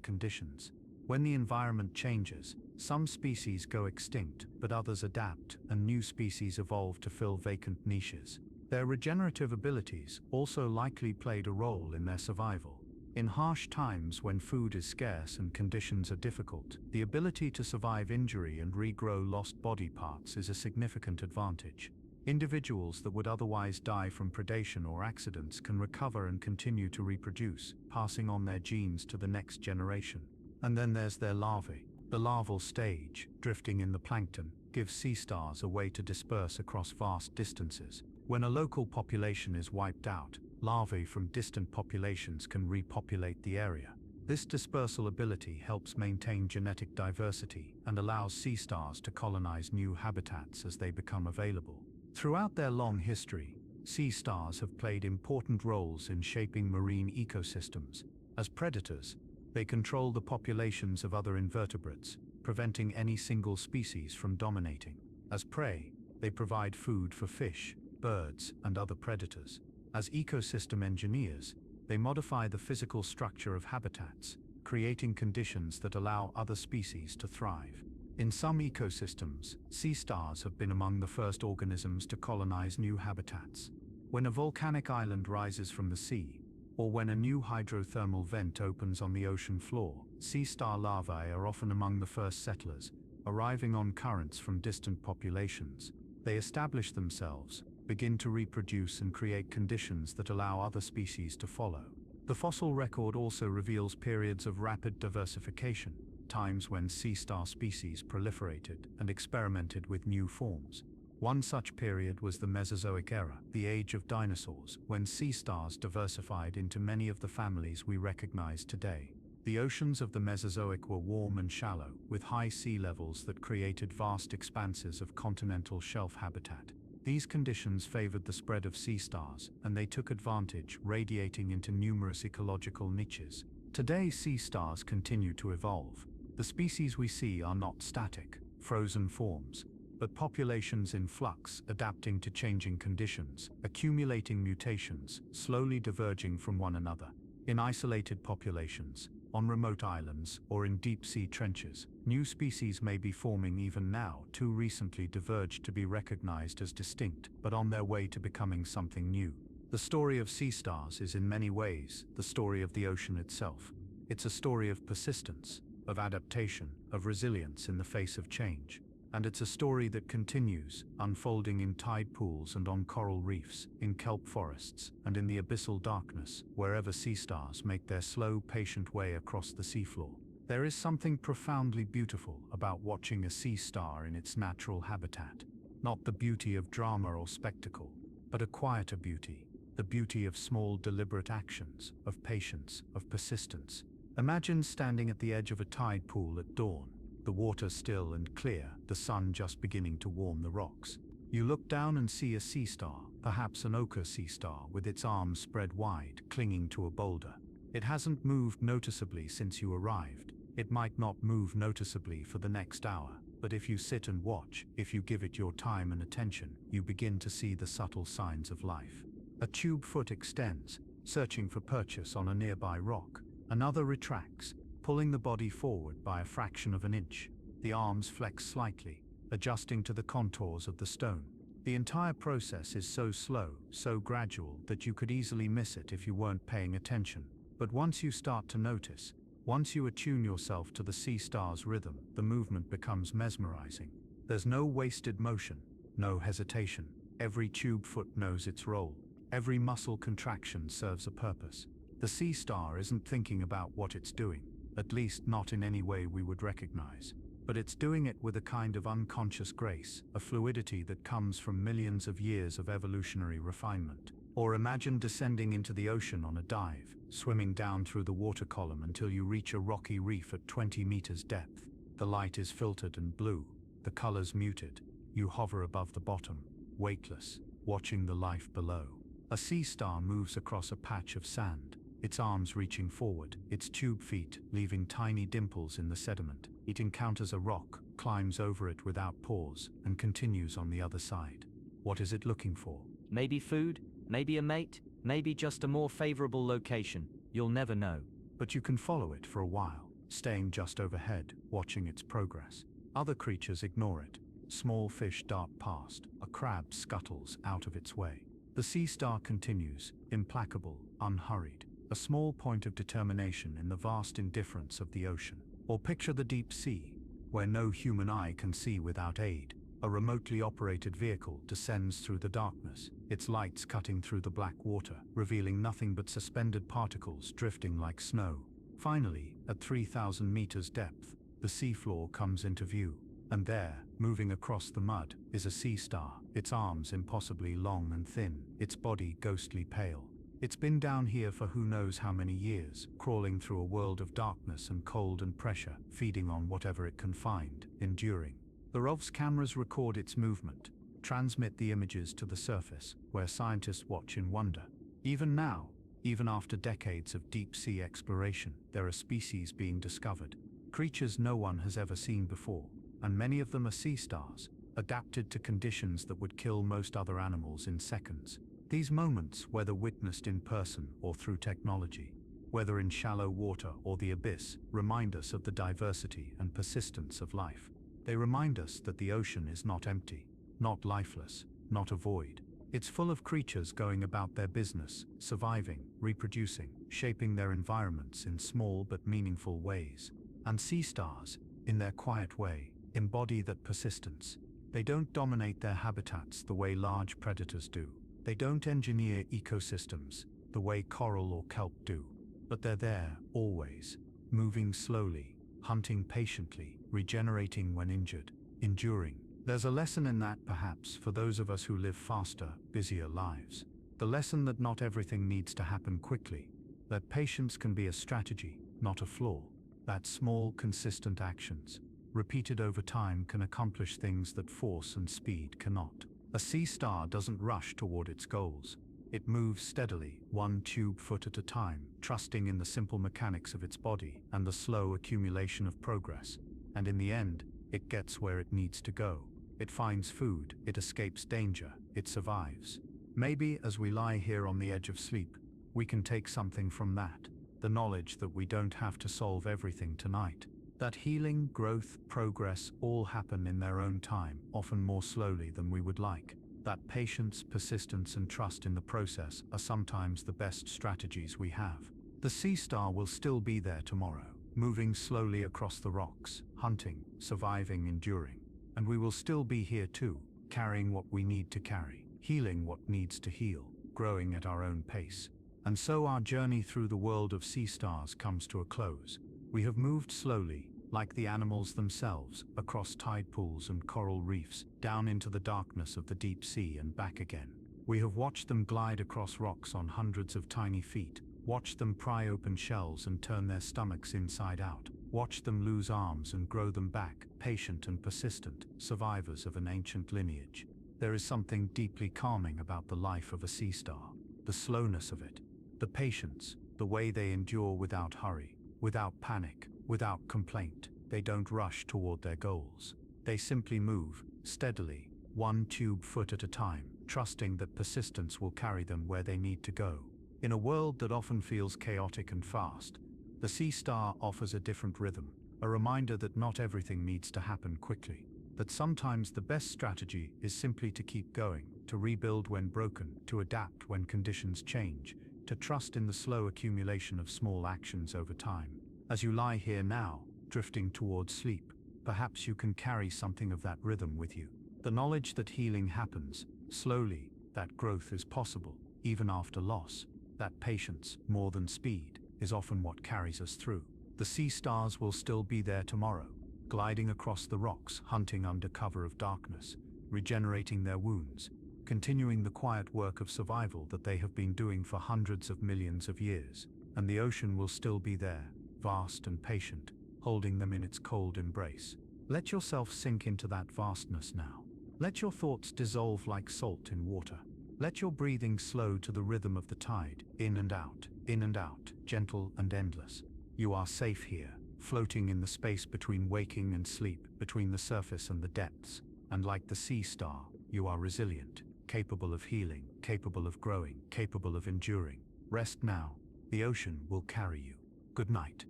conditions. When the environment changes, some species go extinct, but others adapt, and new species evolve to fill vacant niches. Their regenerative abilities also likely played a role in their survival. In harsh times when food is scarce and conditions are difficult, the ability to survive injury and regrow lost body parts is a significant advantage. Individuals that would otherwise die from predation or accidents can recover and continue to reproduce, passing on their genes to the next generation. And then there's their larvae. The larval stage, drifting in the plankton, gives sea stars a way to disperse across vast distances. When a local population is wiped out, larvae from distant populations can repopulate the area. This dispersal ability helps maintain genetic diversity and allows sea stars to colonize new habitats as they become available. Throughout their long history, sea stars have played important roles in shaping marine ecosystems. As predators, they control the populations of other invertebrates, preventing any single species from dominating. As prey, they provide food for fish, birds, and other predators. As ecosystem engineers, they modify the physical structure of habitats, creating conditions that allow other species to thrive. In some ecosystems, sea stars have been among the first organisms to colonize new habitats. When a volcanic island rises from the sea, or when a new hydrothermal vent opens on the ocean floor, sea star larvae are often among the first settlers, arriving on currents from distant populations. They establish themselves, begin to reproduce, and create conditions that allow other species to follow. The fossil record also reveals periods of rapid diversification, times when sea star species proliferated and experimented with new forms. One such period was the Mesozoic era, the age of dinosaurs, when sea stars diversified into many of the families we recognize today. The oceans of the Mesozoic were warm and shallow, with high sea levels that created vast expanses of continental shelf habitat. These conditions favored the spread of sea stars, and they took advantage, radiating into numerous ecological niches. Today, sea stars continue to evolve. The species we see are not static, frozen forms, but populations in flux, adapting to changing conditions, accumulating mutations, slowly diverging from one another. In isolated populations, on remote islands, or in deep-sea trenches, new species may be forming even now, too recently diverged to be recognized as distinct, but on their way to becoming something new. The story of sea stars is in many ways the story of the ocean itself. It's a story of persistence, of adaptation, of resilience in the face of change. And it's a story that continues, unfolding in tide pools and on coral reefs, in kelp forests, and in the abyssal darkness, wherever sea stars make their slow, patient way across the seafloor. There is something profoundly beautiful about watching a sea star in its natural habitat. Not the beauty of drama or spectacle, but a quieter beauty, the beauty of small, deliberate actions, of patience, of persistence. Imagine standing at the edge of a tide pool at dawn. The water still and clear, the sun just beginning to warm the rocks. You look down and see a sea star, perhaps an ochre sea star with its arms spread wide, clinging to a boulder. It hasn't moved noticeably since you arrived. It might not move noticeably for the next hour, but if you sit and watch, if you give it your time and attention, you begin to see the subtle signs of life. A tube foot extends, searching for purchase on a nearby rock. Another retracts, pulling the body forward by a fraction of an inch. The arms flex slightly, adjusting to the contours of the stone. The entire process is so slow, so gradual, that you could easily miss it if you weren't paying attention. But once you start to notice, once you attune yourself to the sea star's rhythm, the movement becomes mesmerizing. There's no wasted motion, no hesitation. Every tube foot knows its role. Every muscle contraction serves a purpose. The sea star isn't thinking about what it's doing, at least not in any way we would recognize. But it's doing it with a kind of unconscious grace, a fluidity that comes from millions of years of evolutionary refinement. Or imagine descending into the ocean on a dive, swimming down through the water column until you reach a rocky reef at 20 meters depth. The light is filtered and blue, the colors muted. You hover above the bottom, weightless, watching the life below. A sea star moves across a patch of sand, its arms reaching forward, its tube feet leaving tiny dimples in the sediment. It encounters a rock, climbs over it without pause, and continues on the other side. What is it looking for? Maybe food, maybe a mate, maybe just a more favorable location. You'll never know. But you can follow it for a while, staying just overhead, watching its progress. Other creatures ignore it. Small fish dart past, a crab scuttles out of its way. The sea star continues, implacable, unhurried. A small point of determination in the vast indifference of the ocean. Or picture the deep sea, where no human eye can see without aid. A remotely operated vehicle descends through the darkness, its lights cutting through the black water, revealing nothing but suspended particles drifting like snow. Finally, at 3,000 meters depth, the seafloor comes into view. And there, moving across the mud, is a sea star, its arms impossibly long and thin, its body ghostly pale. It's been down here for who knows how many years, crawling through a world of darkness and cold and pressure, feeding on whatever it can find, enduring. The ROV's cameras record its movement, transmit the images to the surface, where scientists watch in wonder. Even now, even after decades of deep-sea exploration, there are species being discovered. creatures no one has ever seen before, and many of them are sea stars, adapted to conditions that would kill most other animals in seconds. These moments, whether witnessed in person or through technology, whether in shallow water or the abyss, remind us of the diversity and persistence of life. They remind us that the ocean is not empty, not lifeless, not a void. It's full of creatures going about their business, surviving, reproducing, shaping their environments in small but meaningful ways. And sea stars, in their quiet way, embody that persistence. They don't dominate their habitats the way large predators do. They don't engineer ecosystems the way coral or kelp do. But they're there, always, moving slowly, hunting patiently, regenerating when injured, enduring. There's a lesson in that, perhaps, for those of us who live faster, busier lives. The lesson that not everything needs to happen quickly, that patience can be a strategy, not a flaw, that small, consistent actions, repeated over time, can accomplish things that force and speed cannot. A sea star doesn't rush toward its goals. It moves steadily, one tube foot at a time, trusting in the simple mechanics of its body and the slow accumulation of progress. And in the end, it gets where it needs to go. It finds food, it escapes danger, it survives. Maybe as we lie here on the edge of sleep, we can take something from that. The knowledge that we don't have to solve everything tonight. That healing, growth, progress all happen in their own time, often more slowly than we would like. That patience, persistence, and trust in the process are sometimes the best strategies we have. The sea star will still be there tomorrow, moving slowly across the rocks, hunting, surviving, enduring. And we will still be here too, carrying what we need to carry, healing what needs to heal, growing at our own pace. And so our journey through the world of sea stars comes to a close. We have moved slowly, like the animals themselves, across tide pools and coral reefs, down into the darkness of the deep sea and back again. We have watched them glide across rocks on hundreds of tiny feet, watched them pry open shells and turn their stomachs inside out, watched them lose arms and grow them back, patient and persistent, survivors of an ancient lineage. There is something deeply calming about the life of a sea star, the slowness of it, the patience, the way they endure without hurry, without panic, without complaint. They don't rush toward their goals. They simply move, steadily, one tube foot at a time, trusting that persistence will carry them where they need to go. In a world that often feels chaotic and fast, the sea star offers a different rhythm, a reminder that not everything needs to happen quickly, that sometimes the best strategy is simply to keep going, to rebuild when broken, to adapt when conditions change, to trust in the slow accumulation of small actions over time. As you lie here now, drifting towards sleep, perhaps you can carry something of that rhythm with you. The knowledge that healing happens, slowly, that growth is possible, even after loss, that patience, more than speed, is often what carries us through. The sea stars will still be there tomorrow, gliding across the rocks, hunting under cover of darkness, regenerating their wounds, continuing the quiet work of survival that they have been doing for hundreds of millions of years. And the ocean will still be there, vast and patient, holding them in its cold embrace. Let yourself sink into that vastness now. Let your thoughts dissolve like salt in water. Let your breathing slow to the rhythm of the tide, in and out, gentle and endless. You are safe here, floating in the space between waking and sleep, between the surface and the depths. And like the sea star, you are resilient, capable of healing, capable of growing, capable of enduring. Rest now. The ocean will carry you. Good night.